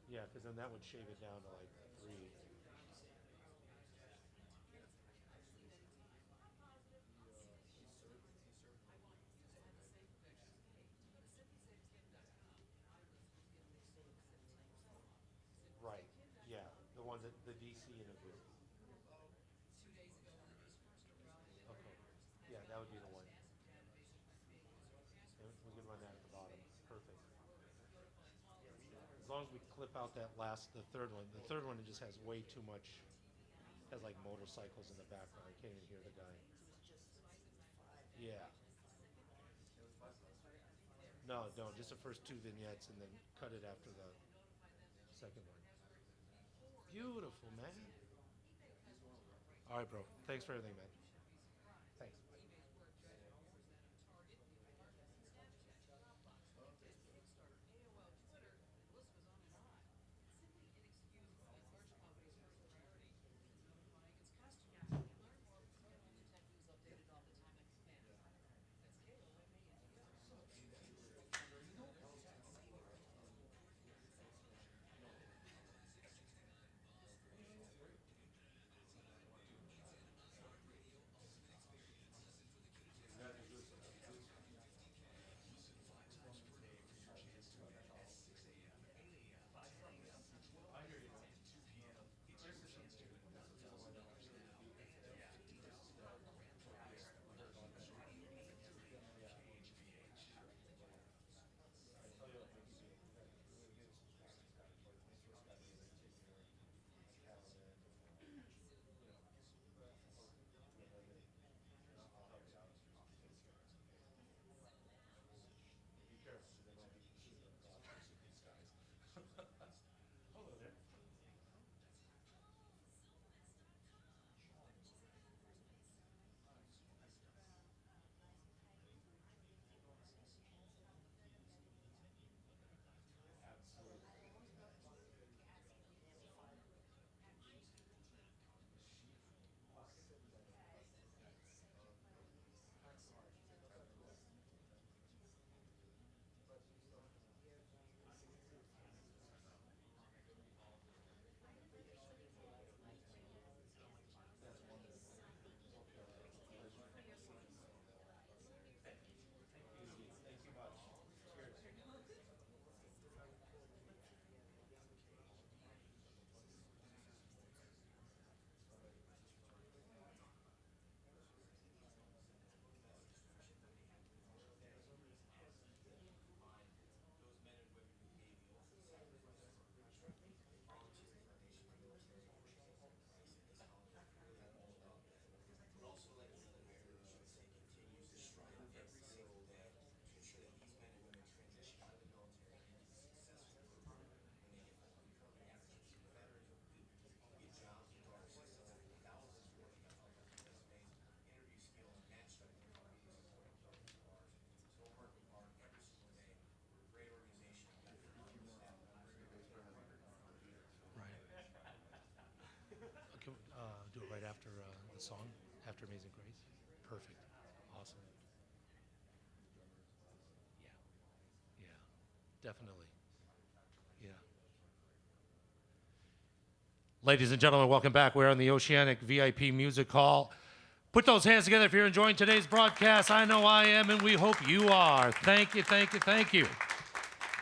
Yeah, because then that would shave it down to like three. Right. Yeah, the one that the DC interview. Okay. Yeah, that would be the one. And we can run that at the bottom. Perfect. As long as we clip out that last, the third one. The third one, it just has way too much. Has like motorcycles in the background. I can't even hear the guy. Yeah. No, no, just the first two vignettes and then cut it after the second one. Beautiful, man. All right, bro. Thanks for everything, man. Thanks. Right. Can we, do it right after the song, after Amazing Grace. Perfect. Awesome. Yeah. Yeah. Definitely. Yeah. Ladies and gentlemen, welcome back. We're on the Oceanic VIP Music Hall. Put those hands together if you're enjoying today's broadcast. I know I am, and we hope you are. Thank you, thank you, thank you.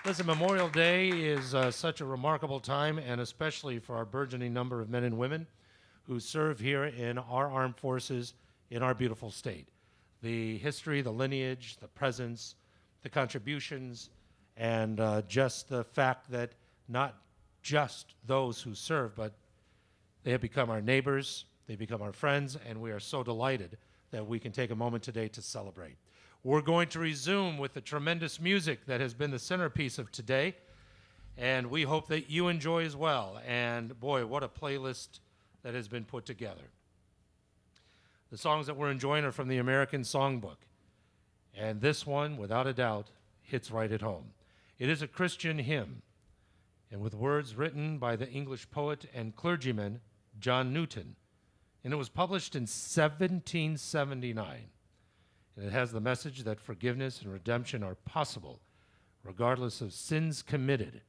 Listen, Memorial Day is such a remarkable time, and especially for our burgeoning number of men and women who serve here in our armed forces in our beautiful state. The history, the lineage, the presence, the contributions, and just the fact that not just those who serve, but they have become our neighbors, they become our friends, and we are so delighted that we can take a moment today to celebrate. We're going to resume with the tremendous music that has been the centerpiece of today, and we hope that you enjoy as well. And boy, what a playlist that has been put together. The songs that we're enjoying are from the American Songbook, and this one, without a doubt, hits right at home. It is a Christian hymn, and with words written by the English poet and clergyman John Newton, and it was published in 1779. And it has the message that forgiveness and redemption are possible regardless of sins committed,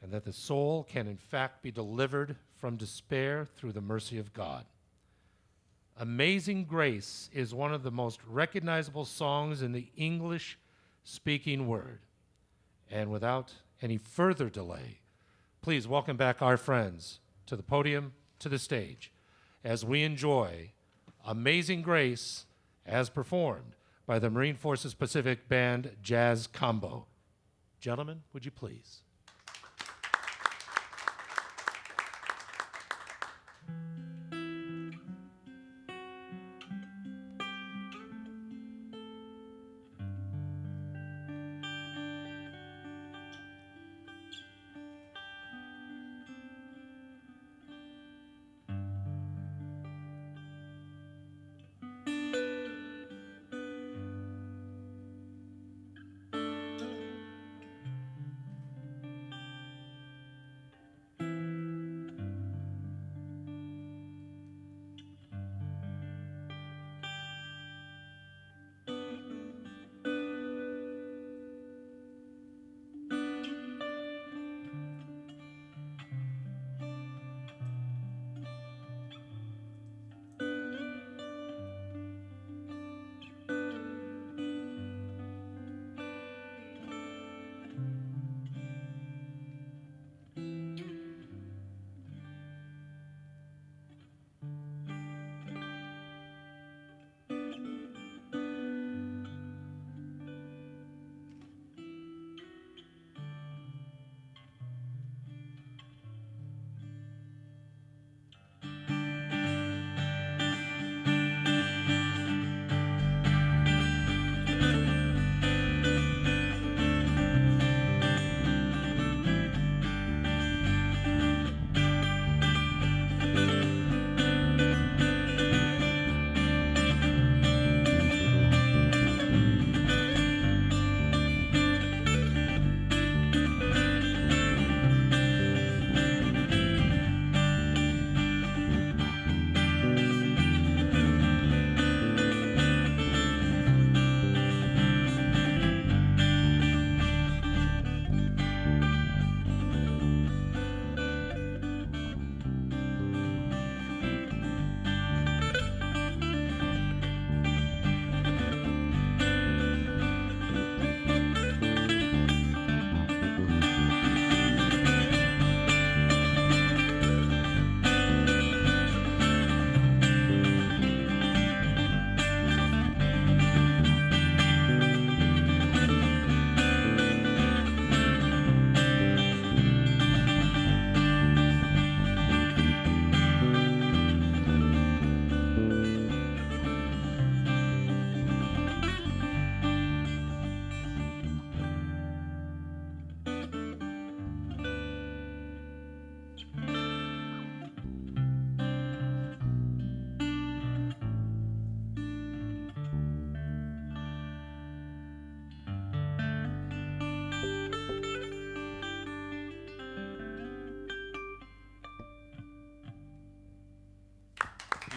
and that the soul can in fact be delivered from despair through the mercy of God. Amazing Grace is one of the most recognizable songs in the English-speaking word. And without any further delay, please welcome back our friends to the podium, to the stage, as we enjoy Amazing Grace as performed by the Marine Forces Pacific Band Jazz Combo. Gentlemen, would you please?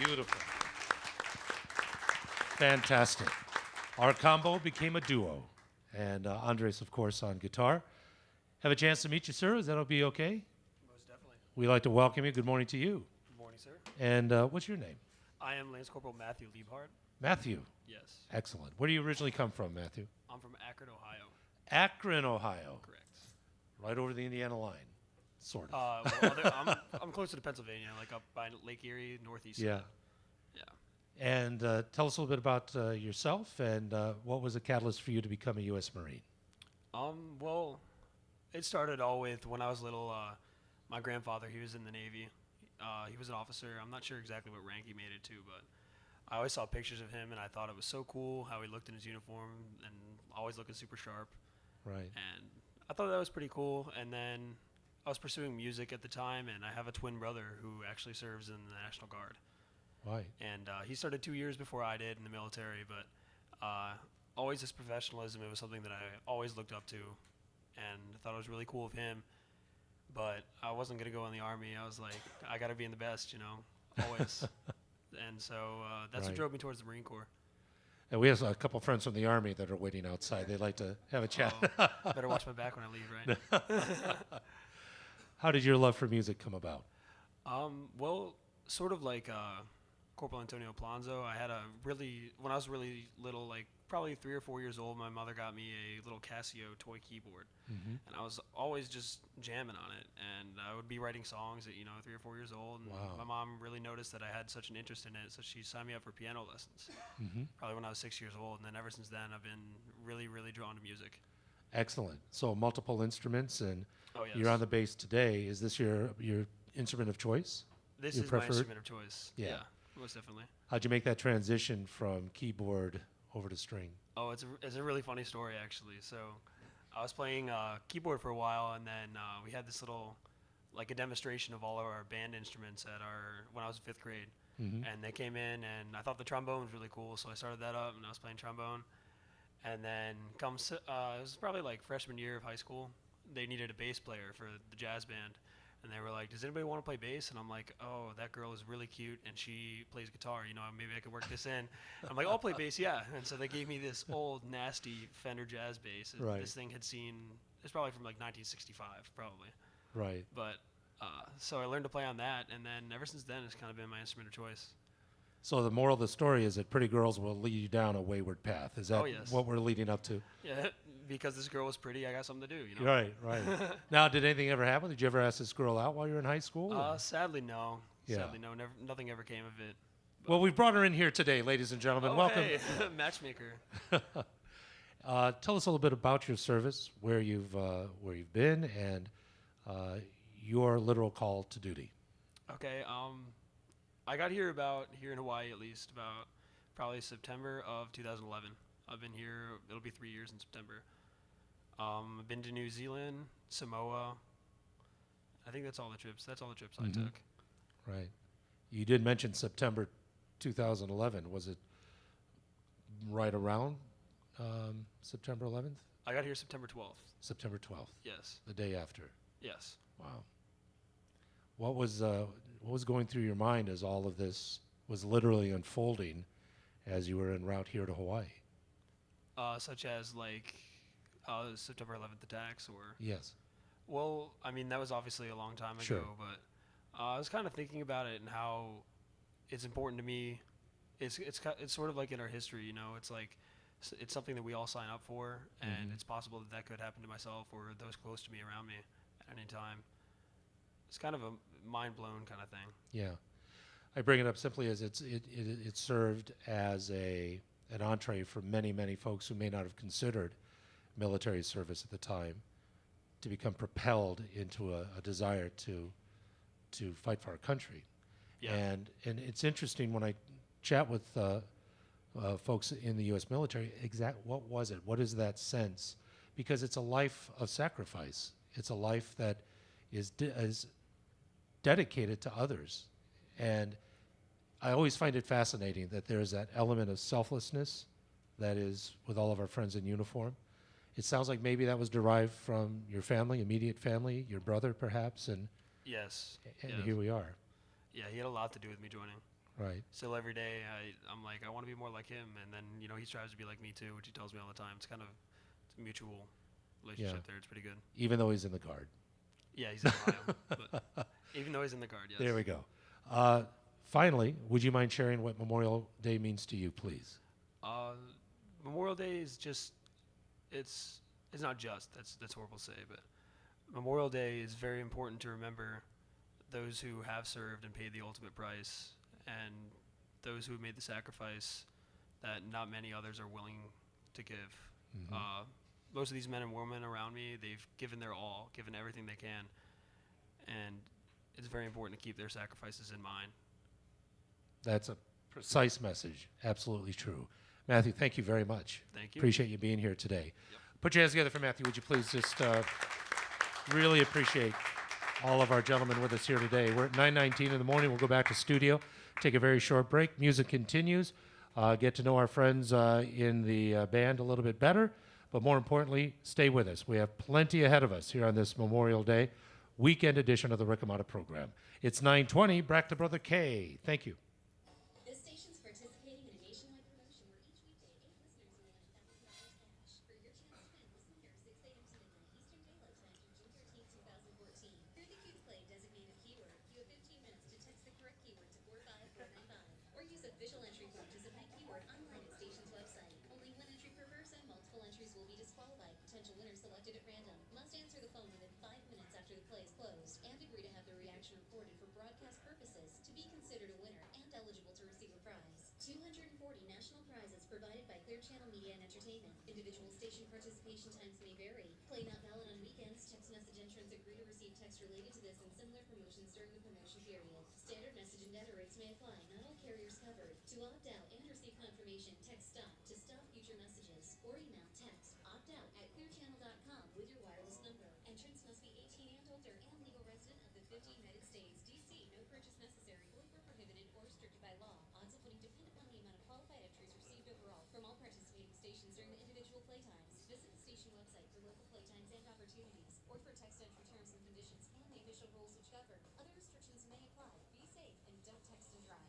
Beautiful. Fantastic. Our combo became a duo. And Andres, of course, on guitar. Have a chance to meet you, sir. Is that be okay? Most definitely. We'd like to welcome you. Good morning to you. Good morning, sir. And what's your name? I am Lance Corporal Matthew Liebhardt. Matthew. Yes. Excellent. Where do you originally come from, Matthew? I'm from Akron, Ohio. Akron, Ohio. Correct. Right over the Indiana line. Sort of. I'm closer to Pennsylvania, like up by Lake Erie, northeast. Yeah. Yeah. And tell us a little bit about yourself and what was the catalyst for you to become a U.S. Marine? Well, it started all with when I was little. My grandfather, he was in the Navy. He was an officer. I'm not sure exactly what rank he made it to, but I always saw pictures of him, and I thought it was so cool how he looked in his uniform and always looking super sharp. Right. And I thought that was pretty cool. And then I was pursuing music at the time, and I have a twin brother who actually serves in the National Guard. Right. And he started 2 years before I did in the military, but always his professionalism, it was something that I always looked up to, and I thought it was really cool of him. But I wasn't going to go in the Army. I was like, I got to be in the best, you know, always. And so that's Right. what drove me towards the Marine Corps. And we have a couple friends from the Army that are waiting outside. They'd like to have a chat. Better watch my back when I leave, right? How did your love for music come about? Well, sort of like Corporal Antonio Planzo. When I was really little, like probably 3 or 4 years old, my mother got me a little Casio toy keyboard. Mm-hmm. And I was always just jamming on it. And I would be writing songs at, 3 or 4 years old. And Wow. my mom really noticed that I had such an interest in it, so she signed me up for piano lessons, Mm-hmm. probably when I was 6 years old. And then ever since then, I've been really, really drawn to music. Excellent. So multiple instruments, and Oh, yes. you're on the bass today. Is this your instrument of choice? This your is my preferred? instrument of choice. Yeah. Most definitely. How'd you make that transition from keyboard over to string? Oh, it's a really funny story, actually. So I was playing keyboard for a while, and then we had this little, like a demonstration of all of our band instruments when I was in 5th grade. Mm-hmm. And they came in, and I thought the trombone was really cool, so I started that up, and I was playing trombone. And then it was probably like freshman year of high school, they needed a bass player for the jazz band. And they were like, does anybody want to play bass? And I'm like, oh, that girl is really cute, and she plays guitar. Maybe I could work this in. I'm like, I'll play bass, yeah. And so they gave me this old, nasty Fender jazz bass. Right. This thing it's probably from like 1965, probably. Right. But so I learned to play on that, and then ever since then, it's kind of been my instrument of choice. So the moral of the story is that pretty girls will lead you down a wayward path. Is that Oh, yes. what we're leading up to? Yeah, because this girl was pretty, I got something to do, Right, right. Now, did anything ever happen? Did you ever ask this girl out while you were in high school? or- Sadly, no. Yeah. Sadly, no. Nothing ever came of it. Well, we've brought her in here today, ladies and gentlemen. Oh, Welcome. hey, matchmaker. Tell us a little bit about your service, where you've been, and your literal call to duty. Okay. I got here in Hawaii at least about probably September of 2011. I've been here. It'll be 3 years in September. I've been to New Zealand, Samoa. I think that's all the trips. I took. Right. You did mention September 2011. Was it right around September 11th? I got here September 12th. September 12th, Yes. the day after. Yes. Wow. What was going through your mind as all of this was literally unfolding as you were en route here to Hawaii? Such as like September 11th attacks, or Yes. well, I mean that was obviously a long time Sure. ago, but I was kind of thinking about it and how it's important to me. It's sort of like in our history, It's like it's something that we all sign up for, and Mhm. it's possible that could happen to myself or those close to me around me at any time. It's kind of a mind blown kind of thing. Yeah. I bring it up simply as it served as an entree for many, many folks who may not have considered military service at the time to become propelled into a desire to fight for our country. Yeah. And it's interesting when I chat with folks in the U.S. military, what was it? What is that sense? Because it's a life of sacrifice. It's a life that is dedicated to others. And I always find it fascinating that there's that element of selflessness that is with all of our friends in uniform. It sounds like maybe that was derived from your family, immediate family, your brother perhaps, and Yes. here we are. Yeah, he had a lot to do with me joining. Right. Still every day, I'm like, I want to be more like him, and then he strives to be like me too, which he tells me all the time. It's a mutual relationship there. It's pretty good. Even though he's in the Guard. Yeah, he's in Ohio, but even though he's in the Guard, yes. There we go. Finally, would you mind sharing what Memorial Day means to you, please? Memorial Day is just, it's not just, that's horrible to say, but Memorial Day is very important to remember those who have served and paid the ultimate price, and those who have made the sacrifice that not many others are willing to give. Mhm. Most of these men and women around me, they've given their all, given everything they can, and it's very important to keep their sacrifices in mind. That's a Precise message. Absolutely true. Matthew, thank you very much. Thank you. Appreciate you being here today. Put your hands together for Matthew, would you please? Just really appreciate all of our gentlemen with us here today. We're at 9:19 in the morning. We'll go back to studio, take a very short break. Music continues. Get to know our friends in the band a little bit better. But more importantly, stay with us. We have plenty ahead of us here on this Memorial Day weekend edition of the Rick Amato program. It's 9:20. Back to Brother K. Thank you. This station's participating in a nationwide promotion where each weekday 8 listeners will win $1,000 cash. For your chance to win, listen here 6 a.m. to midnight Eastern Daylight Time through June 13, 2014. Through the Q Play designated keyword, you have 15 minutes to text the correct keyword to 45495 or use official entry form to submit keyword online at station's website. Only one entry per person. Multiple entries will be disqualified. Potential winners selected at random. Must answer the phone within 5 minutes after the play is closed and agree to have their reaction recorded for broadcast purposes to be considered a winner and eligible to receive a prize. 240 national prizes provided by Clear Channel Media and Entertainment. Individual station participation times may vary. Play not valid on weekends. Text message entrants agree to receive text related to this and similar promotions during the promotion period. Standard message and data rates may apply. Not all carriers covered. To opt out and receive confirmation, text STOP to stop future messages or email text opt out at clearchannel.com with your wireless number. Entrants must be 18 and older and legal resident of the 50 United States. DC, no purchase necessary. Void where prohibited or restricted by law. Odds of winning depend upon the amount of qualified entries received overall from all participating stations during the individual playtimes. Visit the station website for local playtimes and opportunities, or for text entry terms and conditions and the official rules which govern. Other restrictions may apply. Be safe and don't text and drive.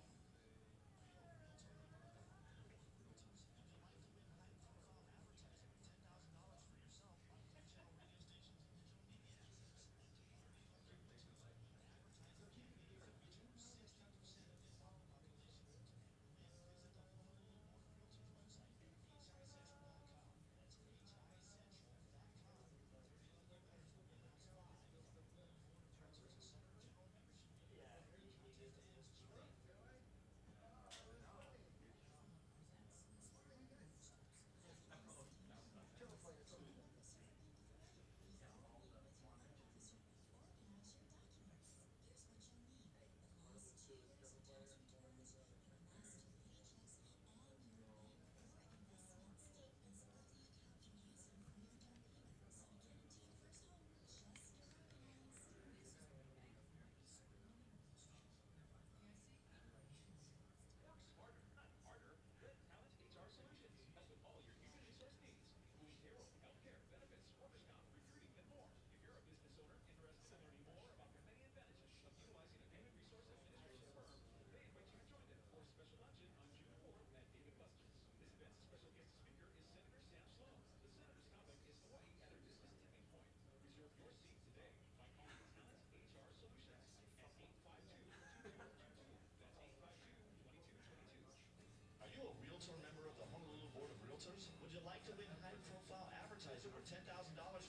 Are you a Realtor member of the Honolulu Board of Realtors? Would you like to win high-profile advertising or $10,000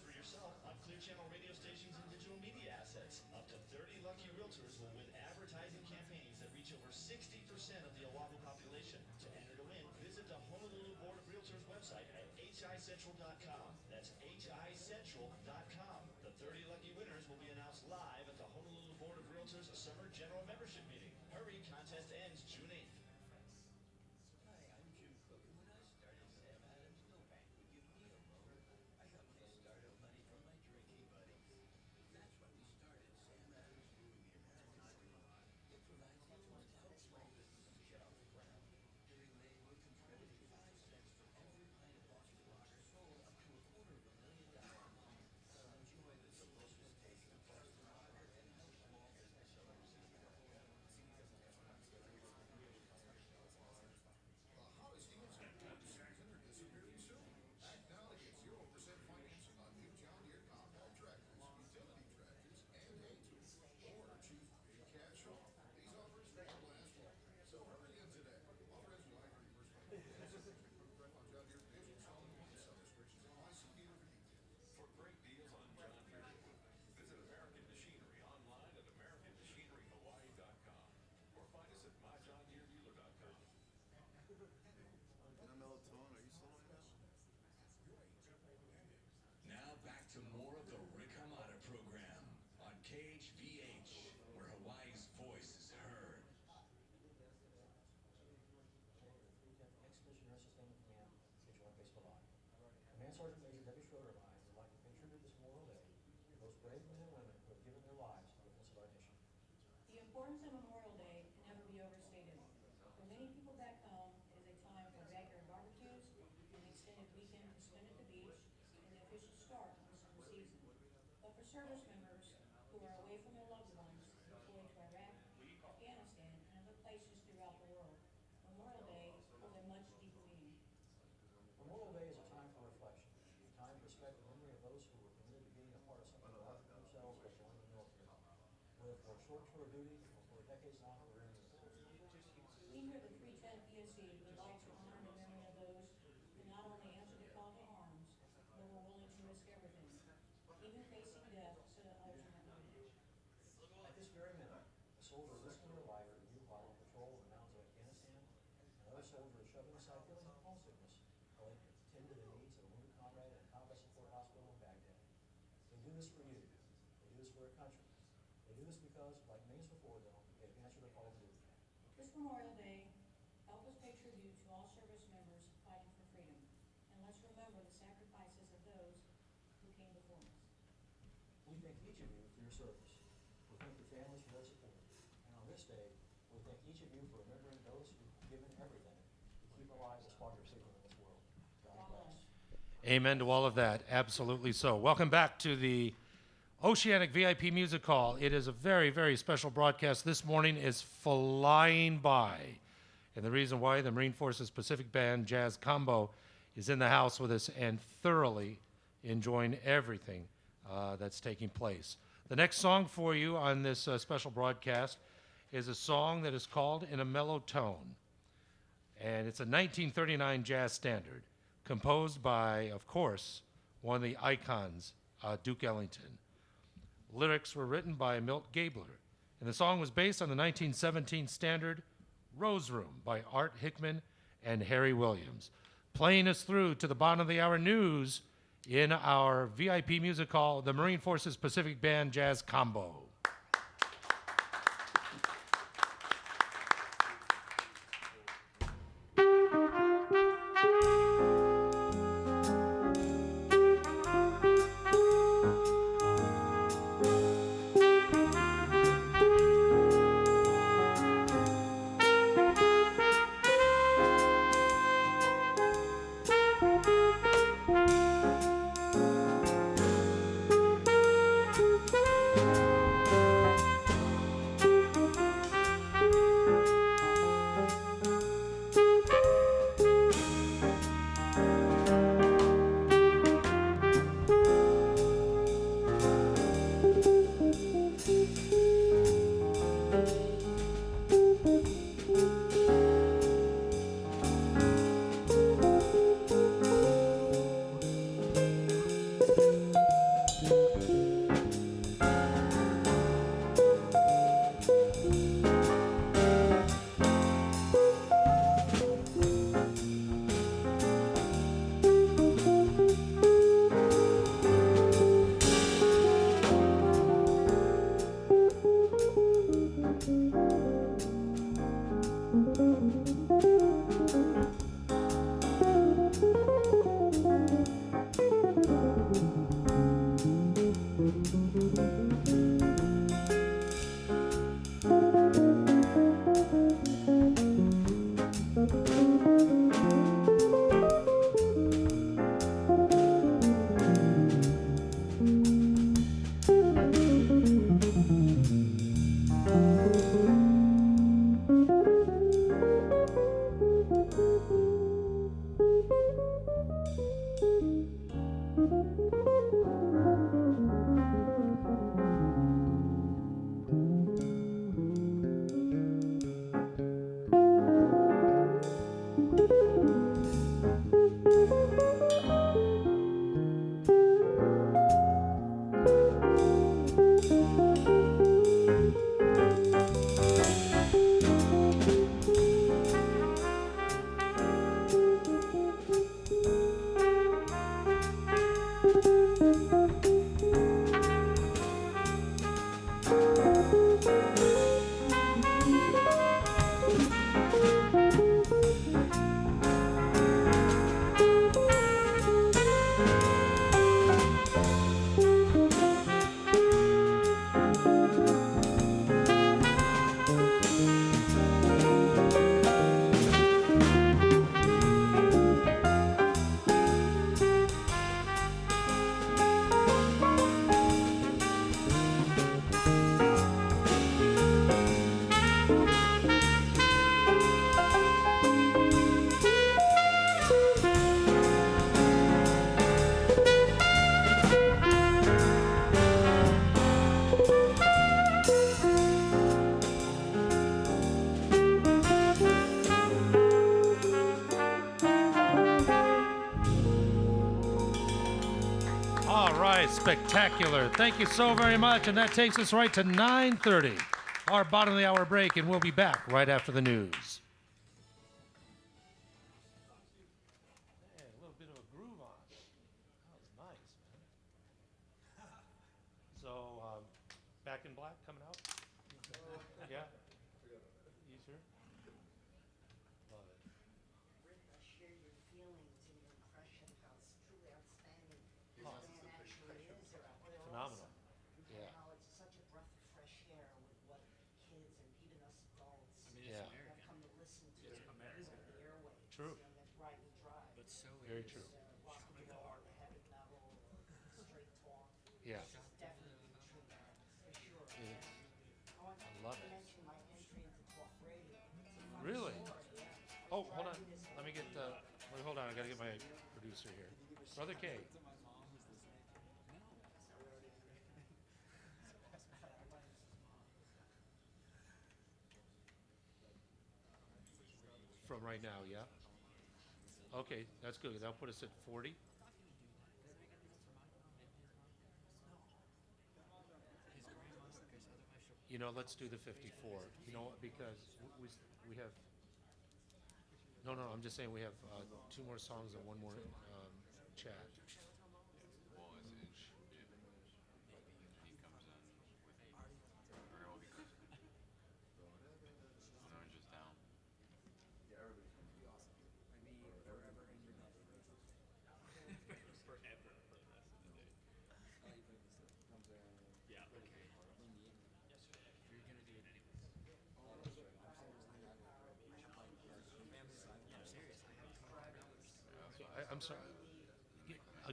for yourself on Clear Channel radio stations and digital media assets? Up to 30 lucky realtors will win advertising campaigns that reach over 60% of the Oahu population. To enter to win, visit the Honolulu Board of Realtors website at hicentral.com. That's hicentral.com. The 30 lucky winners will be announced live at the Honolulu Board of Realtors Summer General Membership Meeting. Hurry, contest ends June 8th. Sergeant Major Debbie Schroeder and I would like to pay tribute this Memorial Day to those brave men and women who have given their lives in defense of our nation. The importance of Memorial Day can never be overstated. For many people back home, it is a time for backyard barbecues, an extended weekend to spend at the beach, and the official start on the summer season. But for service members who are away from their loved ones, deployed to Iraq, Afghanistan, and other places throughout the world, Memorial Day holds a much deeper meaning. Memorial Day is a time for reflection, a time to respect the memory of those who were committed to being a part of something larger than themselves by joining the military, whether for a short tour of duty or for a decades-long career in the military. We here at the 310th PSC would like to honor the memory of those who not only answered the call to arms, but were willing to risk everything, even facing death so that others might live. At this very minute, a soldier risking their life for you while on patrol in the mountains of Afghanistan, and another soldier is shoving aside feelings of homesickness while they tend to the needs of a wounded comrade in a combat support hospital in Baghdad. They do this for you. They do this for their country. They do this because, like millions before them, they have answered the call to duty. This Memorial Day, help us pay tribute to all service members fighting for freedom, and let's remember the sacrifices of those who came before us. We thank each of you for your service. We thank your families for their support. And on this day, we thank each of you for remembering those who have given everything to keep alive the spark of freedom in this world. God bless. Amen to all of that. Absolutely so. Welcome back to the Oceanic VIP Music Hall. It is a very, very special broadcast. This morning is flying by. And the reason why, the Marine Forces Pacific Band Jazz Combo is in the house with us and thoroughly enjoying everything that's taking place. The next song for you on this special broadcast is a song that is called In a Mellow Tone. And it's a 1939 jazz standard composed by, of course, one of the icons, Duke Ellington. Lyrics were written by Milt Gabler, and the song was based on the 1917 standard Rose Room by Art Hickman and Harry Williams. Playing us through to the bottom of the hour news in our VIP music hall, the Marine Forces Pacific Band Jazz Combo. right, spectacular. Thank you so very much. And that takes us right to 9:30, our bottom of the hour break, and we'll be back right after the news. Hey, a little bit of a groove on. That was nice, man. So, Back in Black coming out? Yeah? You sure? Love it. Rick, I share your feelings and your impression how it's truly outstanding this band actually is. They're Phenomenal. awesome. Yeah. And how it's such a breath of fresh air with what kids and even us adults Yeah. have come to listen to over the airwaves. True. You know, that ride and drive. But so Very is true. Rock and roll, or heavy metal, or straight talk. Yeah. This is definitely the true band, for sure. It is. I want to love it. mention my entry into talk radio. It's a fun Really? story, yeah. Oh, hold on. Let me get, wait, hold on. I gotta get my producer here. Brother K. From right now, yeah? Okay, that's good. That'll put us at 40. You know, let's do the 54. You know what? Because we have. No, no, I'm just saying we have 2 more songs and 1 more chat. Well, it should be maybe he comes in with or well, because Orange is down. I'm sorry.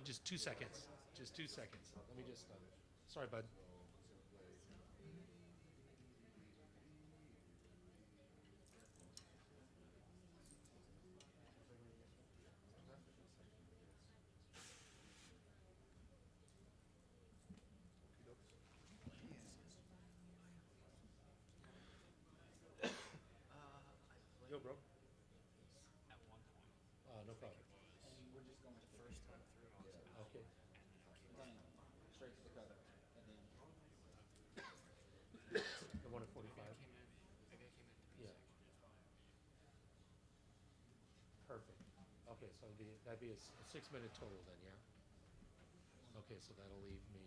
Just 2 seconds. Just 2 seconds. Let me just. Sorry, bud. Yo, bro. No problem. we're just going the first time through. Okay. Straight to the cover. The one at 45. Yeah. Perfect. Okay, so that'd be a 6-minute total then, yeah? Okay, so that'll leave me.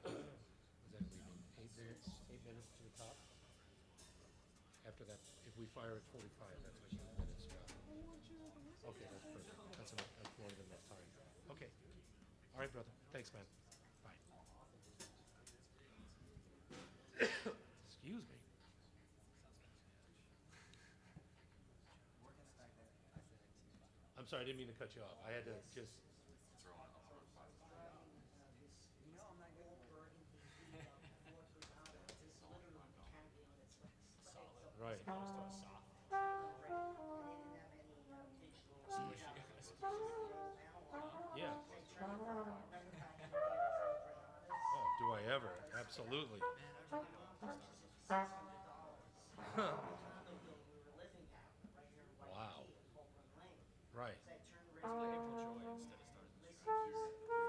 Does that leave me 8 minutes? 8 minutes to the top. After that, if we fire at 45, that's like 8 minutes. Yeah. Okay, that's perfect. That's enough. That's more than enough time. Okay. All right, brother. Thanks, man. Bye. Excuse me. I'm sorry, I didn't mean to cut you off. I had to just. You know, I'm not your old burgundy Ford Granada. This is literally the Campion. It's like solid. Right. And they didn't have any digital Yeah. They turned it around. Remember back in the day, the Ford Granadas? Oh, do I ever? Absolutely. Purchase it for $600. Condo building we were living at, right here in Wow. Waikiki, in Copeland Lane. Right. So I turned Let's play around. April Joy instead of Stars and Listen Stripes. to this fantastic.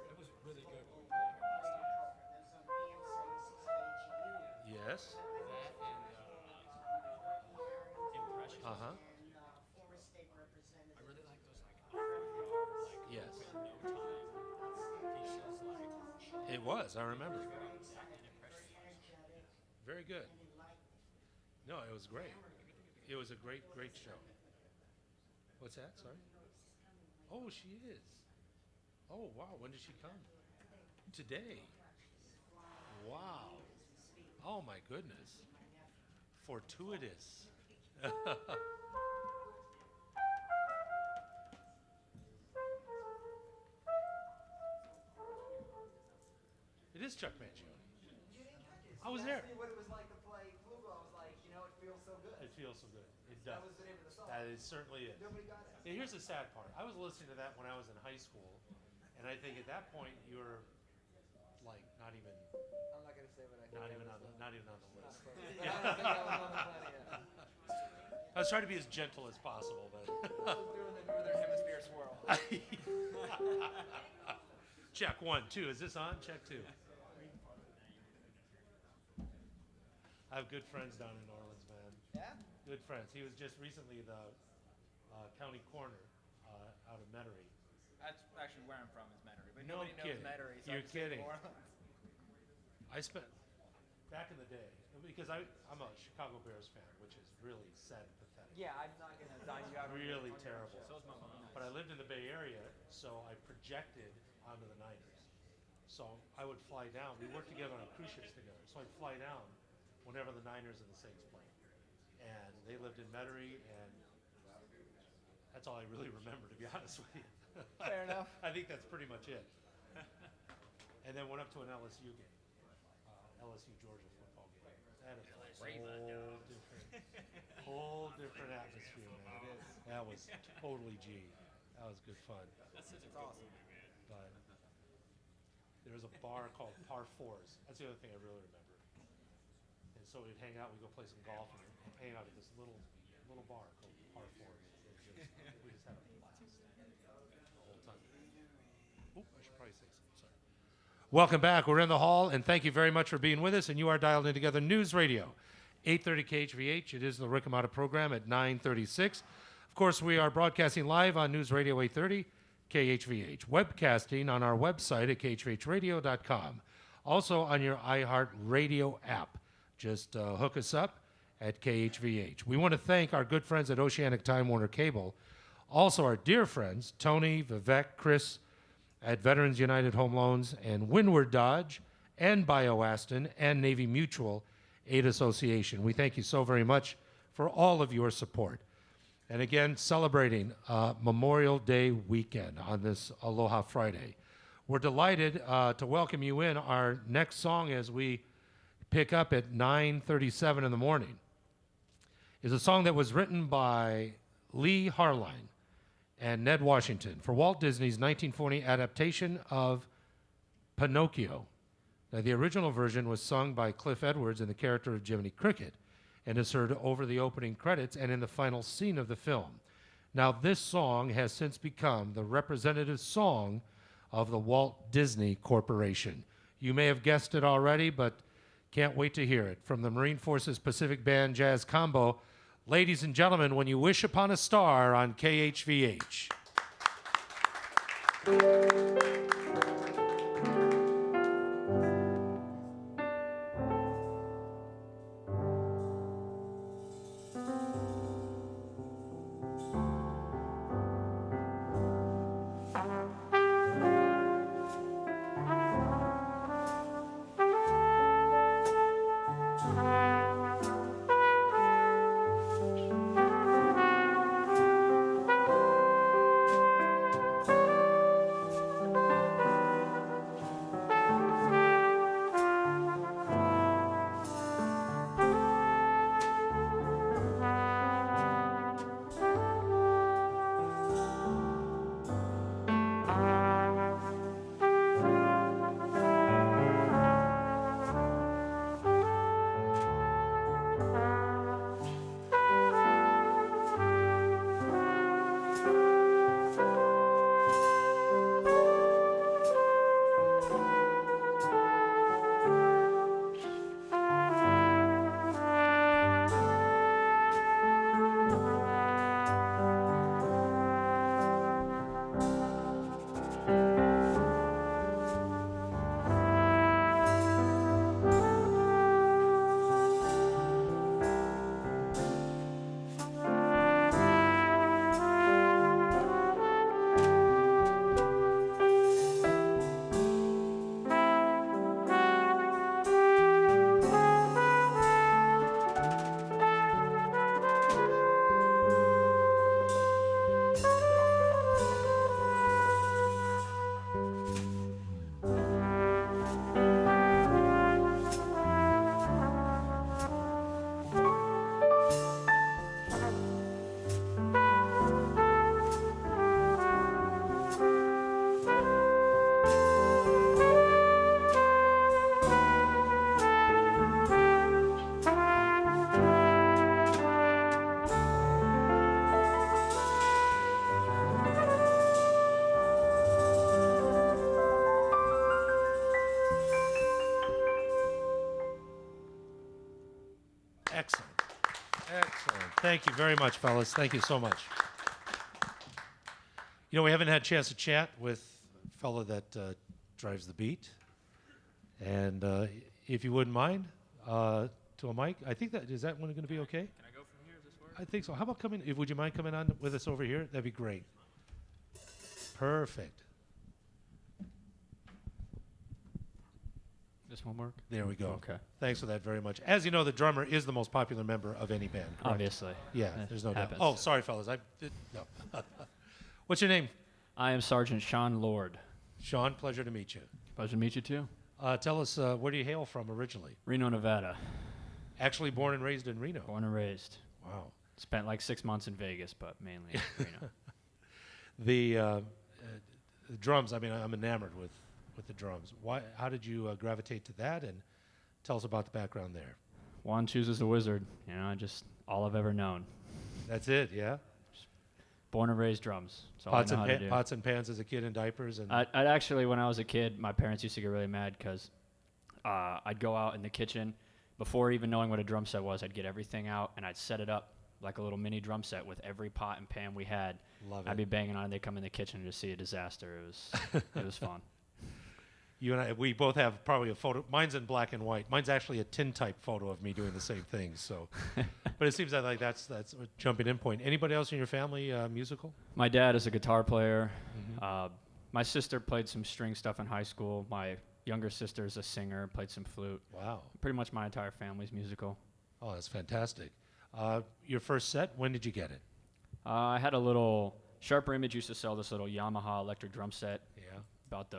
It was really good when we played it last time. Program. That was on BM 76 KGU. Yes. That and Impressions. Uh-huh. And former state representative. I really like those like avant-garde, like Yes. with no time pieces like It was. I remember. that and Very Impressions. energetic Very good. and enlightening. No, it was great. It was a great, great show. What's that? Sorry? Oh, she is. Oh, wow. When did she come? Today. Wow. Oh, my goodness. Fortuitous. It is Chuck Mangione. I was there. Asked me what it was like to play Flugelhorn. I was like, you know, it feels so good. It feels so good. It does. That was the name of the song. That is certainly it. Nobody got it. Yeah, here's the sad part. I was listening to that when I was in high school, and I think at that point you were like not even I'm not gonna say what I think. not I even was on the like. not even on the Not list. close. I don't think I was on the planet yet. I was trying to be as gentle as possible, but I was doing the Northern Hemisphere swirl. Check 1, 2. Is this on? Check 2. I have good friends down in New Orleans, man. Yeah? Good friends. He was just recently the county coroner out of Metairie. That's actually where I'm from, is Metairie. But No nobody kidding. knows Metairie, so You're I just say kidding. New Orleans. I spent back in the day because I'm a Chicago Bears fan, which is really sad and pathetic. Yeah, I'm not going to sign you out. Really terrible. So is my mom. But I lived in the Bay Area, so I projected onto the Niners. So I would fly down. We worked together on cruise ships together. So I'd fly down whenever the Niners and the Saints played. And they lived in Metairie, and that's all I really remember, to be honest with you. Fair enough. I think that's pretty much it. And then went up to an LSU game, LSU Georgia football game. That is a whole different atmosphere, man. That was totally G. That was good fun. That's such a It's awesome. But there was a bar called Par Fours. That's the other thing I really remember. And so we'd hang out, we'd go play some golf, and hang out at this little bar called Par Fours. We just had a blast the whole time. Oh, I should probably say something. Sorry. Welcome back. We're in the hall, and thank you very much for being with us. And you are dialed in together News Radio, 830 KHVH. It is the Rick Amato program at 9:36. Of course, we are broadcasting live on News Radio 830 KHVH, webcasting on our website at khvhradio.com. Also on your iHeartRadio app. Just hook us up at KHVH. We want to thank our good friends at Oceanic Time Warner Cable. Also our dear friends, Tony, Vivek, Chris at Veterans United Home Loans and Windward Dodge and BioAston and Navy Mutual Aid Association. We thank you so very much for all of your support. And again, celebrating Memorial Day weekend on this Aloha Friday. We're delighted to welcome you in. Our next song as we pick up at 9:37 in the morning is a song that was written by Lee Harline and Ned Washington for Walt Disney's 1940 adaptation of Pinocchio. Now, the original version was sung by Cliff Edwards in the character of Jiminy Cricket and is heard over the opening credits and in the final scene of the film. Now, this song has since become the representative song of the Walt Disney Corporation. You may have guessed it already, but can't wait to hear it. From the Marine Forces Pacific Band Jazz Combo, ladies and gentlemen, When You Wish Upon a Star on KHVH. Excellent. Thank you very much, fellas. Thank you so much. You know, we haven't had a chance to chat with a fellow that drives the beat. And if you wouldn't mind, to a mic, I think is that one going to be okay? Can I go from here? Does this work? I think so. How about would you mind coming on with us over here? That'd be great. Perfect. This one work? There we go. Okay. Thanks for that very much. As you know, the drummer is the most popular member of any band. Correct? Obviously. Yeah, It there's no doubt. happens. Oh, sorry, fellas. No. What's your name? I am Sergeant Sean Lord. Sean, pleasure to meet you. Pleasure to meet you too. Tell us, where do you hail from originally? Reno, Nevada. Actually born and raised in Reno. Born and raised. Wow. Spent like 6 months in Vegas, but mainly in Reno. The drums, I mean, I'm enamored with the drums. How did you gravitate to that? And tell us about the background there. One chooses the wizard. You know, just all I've ever known. That's it, yeah? Born and raised drums. That's all I know how to do. Pots and pans as a kid in diapers? And I'd actually, when I was a kid, my parents used to get really mad because I'd go out in the kitchen. Before even knowing what a drum set was, I'd get everything out and I'd set it up like a little mini drum set with every pot and pan we had. Love it. I'd be banging on it. They'd come in the kitchen and just see a disaster. It was fun. You and I, we both have probably a photo. Mine's in black and white. Mine's actually a tintype photo of me doing the same thing. So, but it seems like that's a jumping in point. Anybody else in your family musical? My dad is a guitar player. My sister played some string stuff in high school. My younger sister is a singer, played some flute. Wow. Pretty much my entire family's musical. Oh, that's fantastic. Your first set, when did you get it? I had a little, Sharper Image used to sell this little Yamaha electric drum set. Yeah. About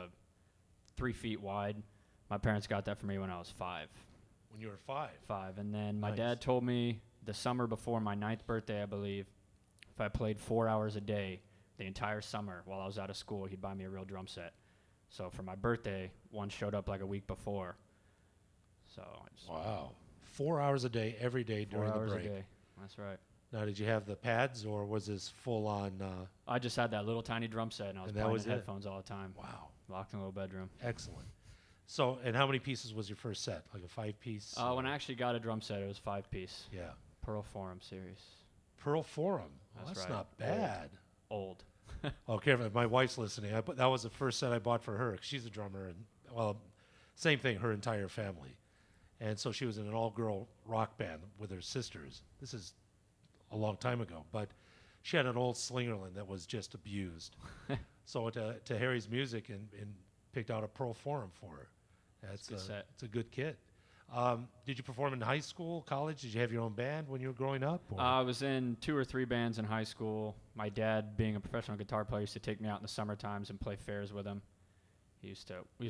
3 feet wide. My parents got that for me when I was 5. When you were 5? 5. And then my Nice. dad told me the summer before my 9th birthday, I believe, if I played 4 hours a day the entire summer while I was out of school, he'd buy me a real drum set. So for my birthday, one showed up like a week before. So I just Wow. 4 hours a day, every day 4 during the hours break. a day. That's right. Now, did you have the pads, or was this full on? I just had that little tiny drum set, and I was And that playing was in it? headphones all the time. Wow. Locked in a little bedroom. Excellent. So, and how many pieces was your first set? Like a 5-piece? When I actually got a drum set, it was 5-piece. Yeah. Pearl Forum series. Pearl Forum. Oh, That's that's right. not bad. Old. Oh, careful. My wife's listening. That was the first set I bought for her. 'Cause she's a drummer, and well, same thing. Her entire family, and so she was in an all-girl rock band with her sisters. This is a long time ago, but she had an old Slingerland that was just abused. So to Harry's music and picked out a Pearl Forum for her. That's Good set. It's a good kit. Did you perform in high school, college? Did you have your own band when you were growing up? Or? I was in 2 or 3 bands in high school. My dad, being a professional guitar player, used to take me out in the summer times and play fairs with him. We used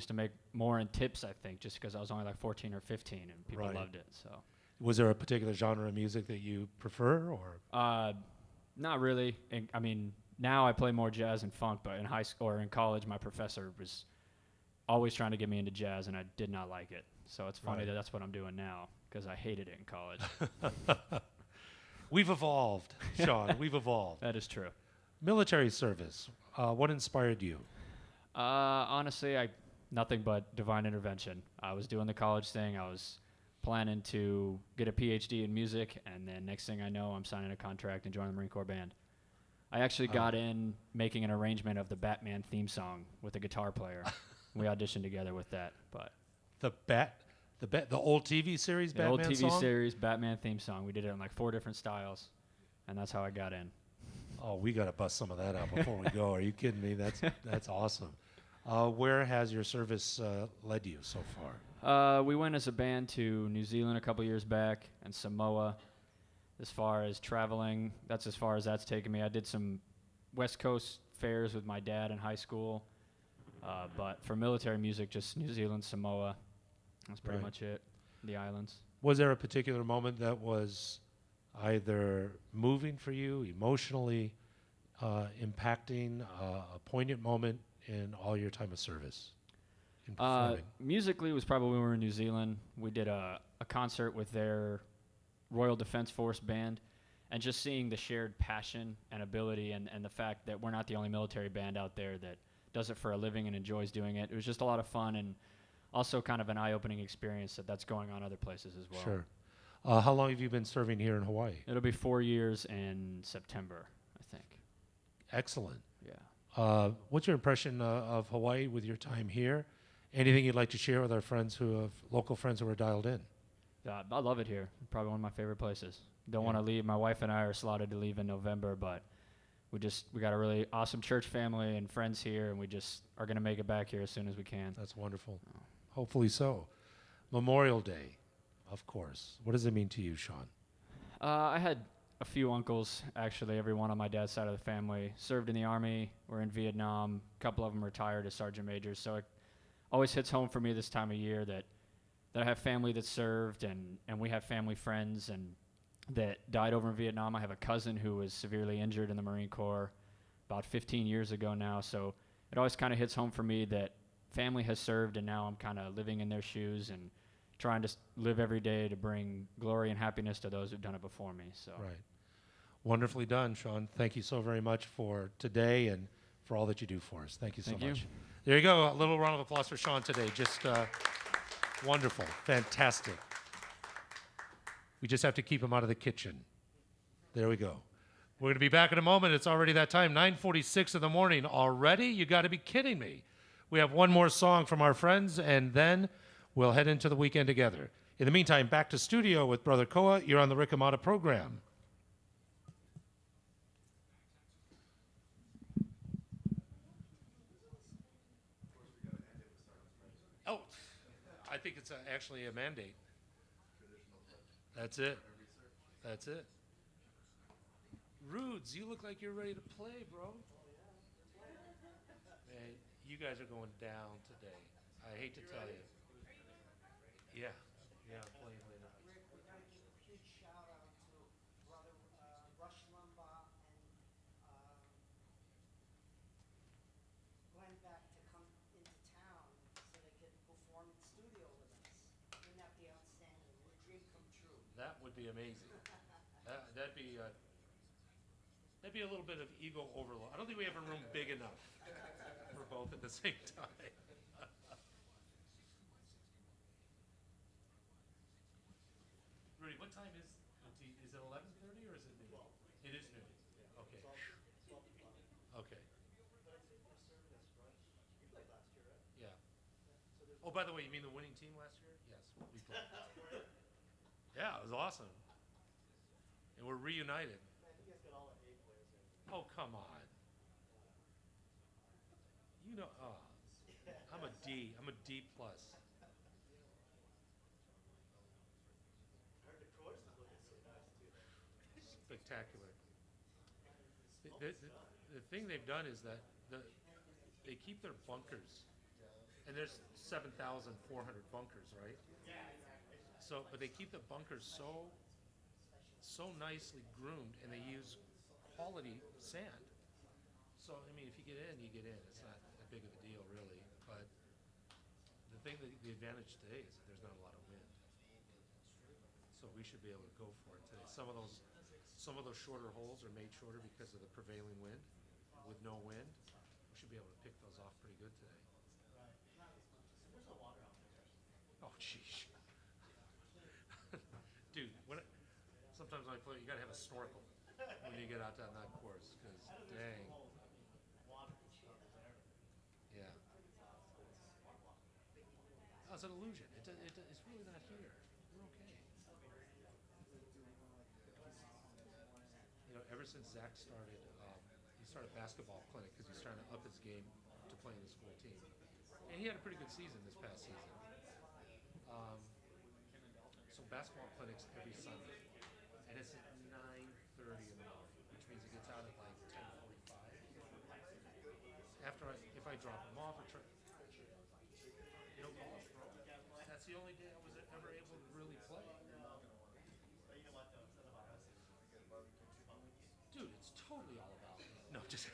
to make more in tips, I think, just because I was only like 14 or 15, and people Right. loved it. So, Was there a particular genre of music that you prefer, or? not really. I mean, now I play more jazz and funk, but in high school or in college, my professor was always trying to get me into jazz, and I did not like it. So it's funny Right. that that's what I'm doing now, because I hated it in college. We've evolved, Sean. We've evolved. That is true. Military service. What inspired you? Honestly, nothing but divine intervention. I was doing the college thing. I was planning to get a PhD in music, and then next thing I know, I'm signing a contract and joining the Marine Corps band. I actually got in making an arrangement of the Batman theme song with a guitar player. We auditioned together with that, but The old TV series the Batman old TV song? series Batman theme song. We did it in like 4 different styles, and that's how I got in. Oh, we got to bust some of that out before we go. Are you kidding me? That's awesome. Where has your service led you so far? We went as a band to New Zealand a couple years back and Samoa. As far as traveling, that's as far as that's taken me. I did some West Coast fairs with my dad in high school. But for military music, just New Zealand, Samoa. That's pretty Right. much it. The islands. Was there a particular moment that was either moving for you, emotionally impacting, a poignant moment in all your time of service in performing? Musically was probably when we were in New Zealand. We did a concert with their Royal Defense Force band, and just seeing the shared passion and ability and the fact that we're not the only military band out there that does it for a living and enjoys doing it. It was just a lot of fun, and also kind of an eye-opening experience that's going on other places as well. Sure. How long have you been serving here in Hawaii? It'll be 4 years in September, I think. Excellent. Yeah. What's your impression of Hawaii with your time here? Anything you'd like to share with our friends local friends who are dialed in? I love it here. Probably one of my favorite places. Don't Yeah. want to leave. My wife and I are slotted to leave in November, but we got a really awesome church family and friends here, and we just are going to make it back here as soon as we can. That's wonderful. Hopefully so. Memorial Day, of course. What does it mean to you, Sean? I had a few uncles, actually. Everyone on my dad's side of the family served in the Army or in Vietnam. A couple of them retired as sergeant majors. So it always hits home for me this time of year that I have family that served, and we have family friends and that died over in Vietnam. I have a cousin who was severely injured in the Marine Corps about 15 years ago now. So it always kind of hits home for me that family has served, and now I'm kind of living in their shoes and trying to live every day to bring glory and happiness to those who've done it before me. So. Right. Wonderfully done, Sean. Thank you so very much for today and for all that you do for us. Thank you so Thank you. much. There you go. A little round of applause for Sean today. Just wonderful. Fantastic. We just have to keep him out of the kitchen. There we go. We're going to be back in a moment. It's already that time, 9:46 in the morning. Already? You got to be kidding me. We have one more song from our friends, and then we'll head into the weekend together. In the meantime, back to studio with Brother Koa. You're on the Rick Amata program. Oh, I think it's actually a mandate. That's it. That's it. Rudes, you look like you're ready to play, bro. Man, you guys are going down today. I hate to tell you. Yeah. Yeah, I'm playing later. Rick, we gotta give a huge shout out to brother Rush Limbaugh and Glenn Beck to come into town so they could perform in studio with us. Wouldn't that be outstanding? A dream come true. That would be amazing. That'd be a little bit of ego overload. I don't think we have a room big enough for both at the same time. Rudy, what time is it 11:30 or is it noon? It is noon. Okay. Okay. Yeah. Oh, by the way, you mean the winning team last year? Yes, we played. Yeah, it was awesome. And we're reunited. Oh, come on. You know, I'm a D. I'm a D plus. Spectacular. The thing they've done is that they keep their bunkers, and there's 7,400 bunkers, right? So, but they keep the bunkers so nicely groomed, and they use quality sand. So, I mean, if you get in, you get in. It's not that big of a deal, really. But the advantage today is that there's not a lot of wind. So we should be able to go for it today. Some of those shorter holes are made shorter because of the prevailing wind. With no wind, we should be able to pick those off pretty good today. Oh, jeez. Dude, sometimes when I play, you gotta have a snorkel when you get out on that course, because dang. Yeah. Oh, it's an illusion. It's really not here. We're okay. You know, ever since Zach started, he started basketball clinic because he's trying to up his game to play in the school team. And he had a pretty good season this past season. So basketball clinics every Sunday. And it's at 9:30 in the morning, which means he gets out at like 10:45. If I drop him off or try, golf, bro. That's the only day I was ever able to really play. Dude, it's totally all about me. No, just.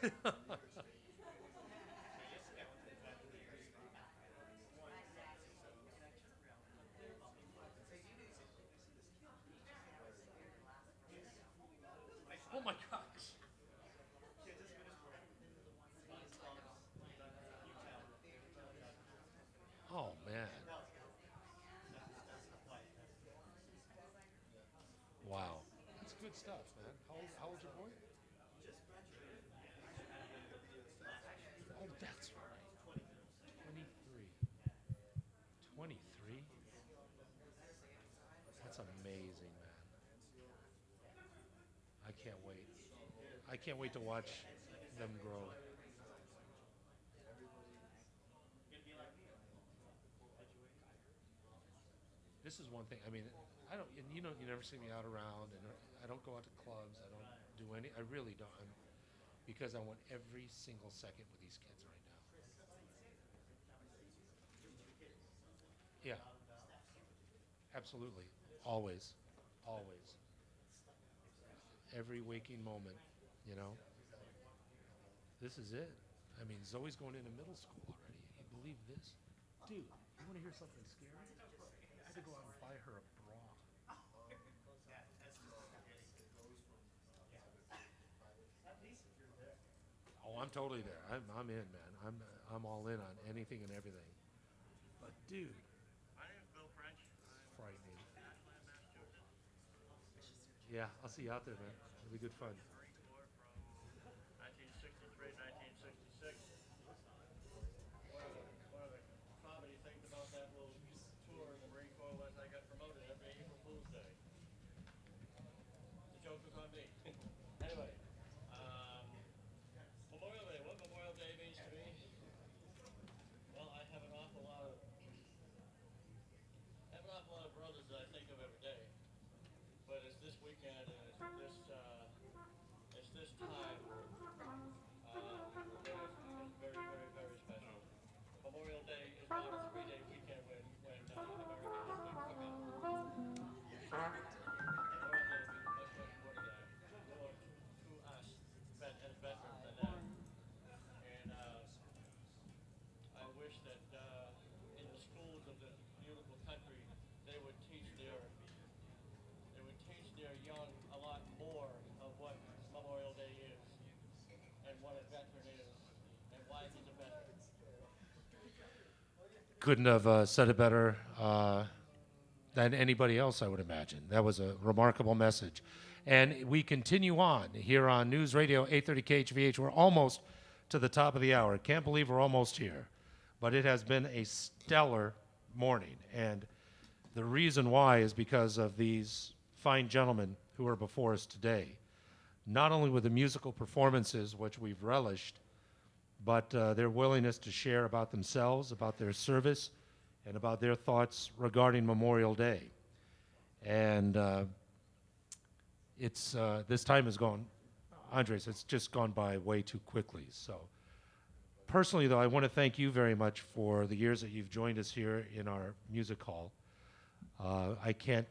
Oh my gosh. Oh man. Good stuff, man. How old's your boy? Oh, that's right. 23. 23? That's amazing, man. I can't wait. I can't wait to watch them grow. This is one thing. I mean, I don't. And you know, you never see me out around, and I don't go out to clubs. I don't do any. I really don't, because I want every single second with these kids right now. Yeah, absolutely. Always, always. Every waking moment. You know, this is it. I mean, Zoe's going into middle school already. You believe this, dude? You want to hear something scary? I had to go out and buy her a bra. Oh, I'm totally there. I'm in, man. I'm all in on anything and everything. But dude, it's frightening. Yeah, I'll see you out there, man. It'll be good fun. 1963, 1966. One of the comedy things about that little tour in the Marine Corps was I got promoted every April Fool's Day. The joke was on me. Anyway, Memorial Day. What Memorial Day means to me? Well, I have an awful lot of brothers that I think of every day. But it's this weekend and it's this time that is very, very, very special. Memorial Day is not a 3-day weekend when America has been committed. Memorial Day means much, much more than that. More to us as veterans than that. And I wish that in the schools of this beautiful country they would teach their young a lot more of what Memorial Day is and what a veteran is and why he's a veteran. Couldn't have said it better than anybody else, I would imagine. That was a remarkable message. And we continue on here on News Radio 830 KHVH. We're almost to the top of the hour. Can't believe we're almost here. But it has been a stellar morning. And the reason why is because of these fine gentlemen who are before us today. Not only with the musical performances, which we've relished, but their willingness to share about themselves, about their service, and about their thoughts regarding Memorial Day. And this time has gone, Andres, it's just gone by way too quickly. So personally, though, I want to thank you very much for the years that you've joined us here in our music hall. I can't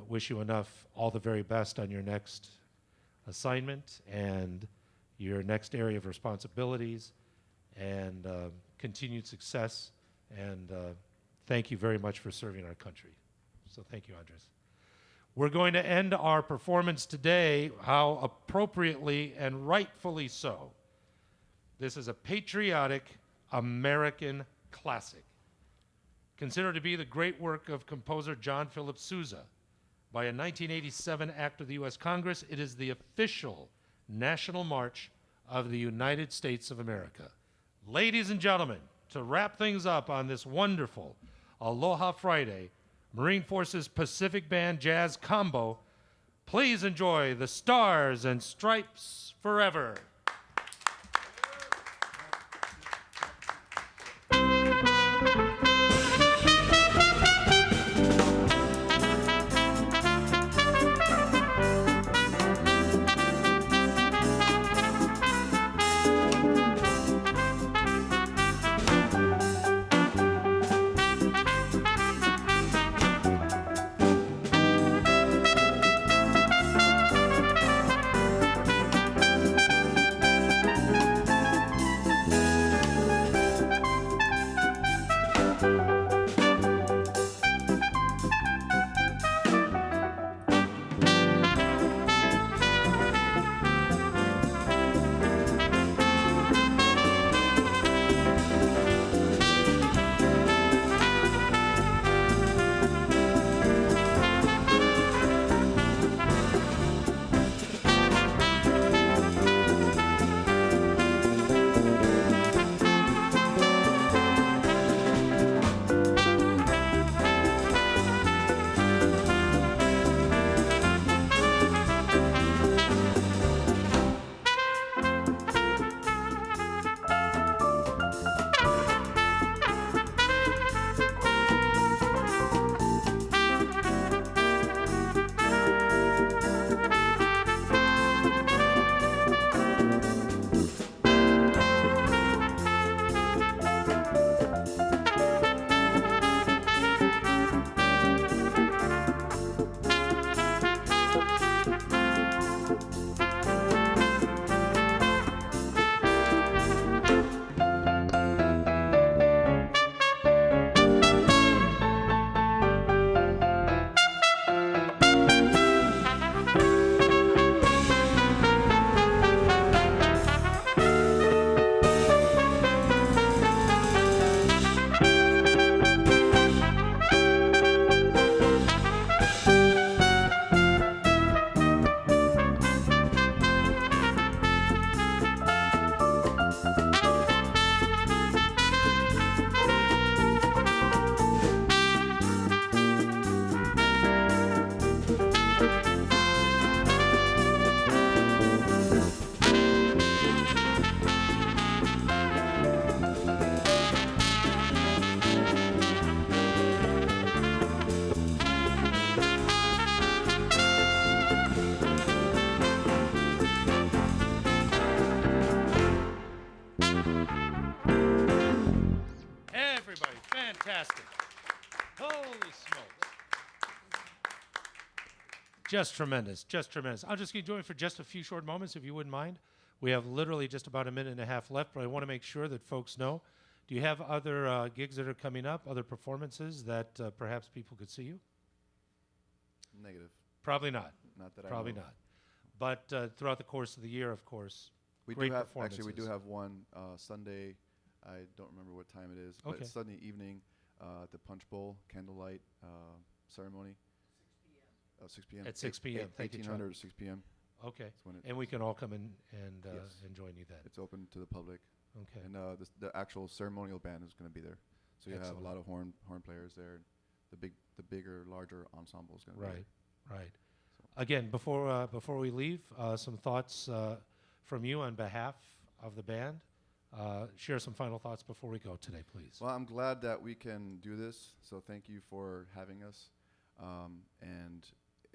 wish you enough all the very best on your next assignment and your next area of responsibilities, and continued success. And thank you very much for serving our country. So thank you, Andres. We're going to end our performance today, how appropriately and rightfully so. This is a patriotic American classic, considered to be the great work of composer John Philip Sousa. By a 1987 act of the U.S. Congress, it is the official national march of the United States of America. Ladies and gentlemen, to wrap things up on this wonderful Aloha Friday, Marine Forces Pacific Band Jazz Combo, please enjoy the Stars and Stripes Forever. Fantastic. Holy smokes. Just tremendous, just tremendous. I'll just keep doing it for just a few short moments, if you wouldn't mind. We have literally just about a minute and a half left, but I want to make sure that folks know. Do you have other gigs that are coming up, other performances that perhaps people could see you? Negative. Probably not. Not that Probably I know of. not. But throughout the course of the year, of course, We great do have performances. actually we do have one Sunday. I don't remember what time it is, but Okay. it's Sunday evening at the Punch Bowl candlelight ceremony. 6 p.m. At 6 p.m. Thank you, Chuck. 1800 to 6 p.m. Okay. That's when it- And we can all come in and Yes. and join you then. It's open to the public. Okay. And the actual ceremonial band is going to be there, so you have a Excellent. lot of horn players there. The bigger, larger ensemble is going to be Right, there. right. Again, before we leave, some thoughts from you on behalf of the band. Share some final thoughts before we go today, please. Well, I'm glad that we can do this. So thank you for having us, and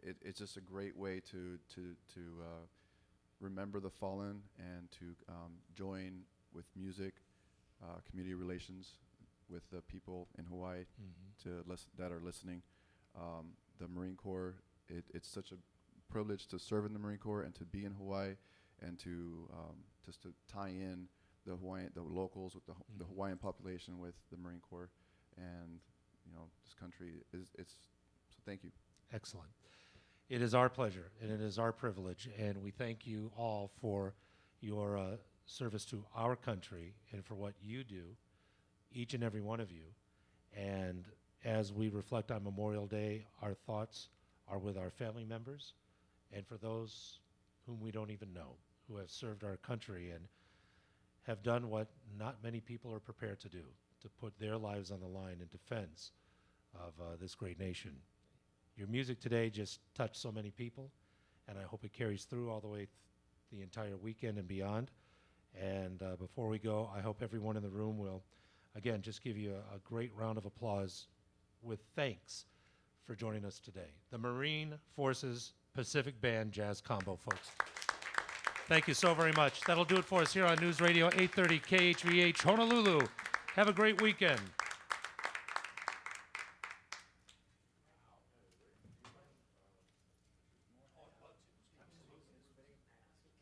it's just a great way to remember the fallen and to join with music, community relations with the people in Hawaii that are listening. The Marine Corps, it's such a privilege to serve in the Marine Corps and to be in Hawaii and to just to tie in the locals with the Hawaiian population with the Marine Corps, and this country it's so thank you. Excellent. It is our pleasure and it is our privilege, and we thank you all for your service to our country and for what you do, each and every one of you. And as we reflect on Memorial Day, our thoughts are with our family members and for those whom we don't even know, who have served our country and have done what not many people are prepared to do, to put their lives on the line in defense of this great nation. Your music today just touched so many people, and I hope it carries through all the way the entire weekend and beyond. And before we go, I hope everyone in the room will, again, just give you a great round of applause with thanks for joining us today. The Marine Forces Pacific Band Jazz Combo, folks. Thank you so very much. That'll do it for us here on News Radio 830 KHVH Honolulu. Have a great weekend.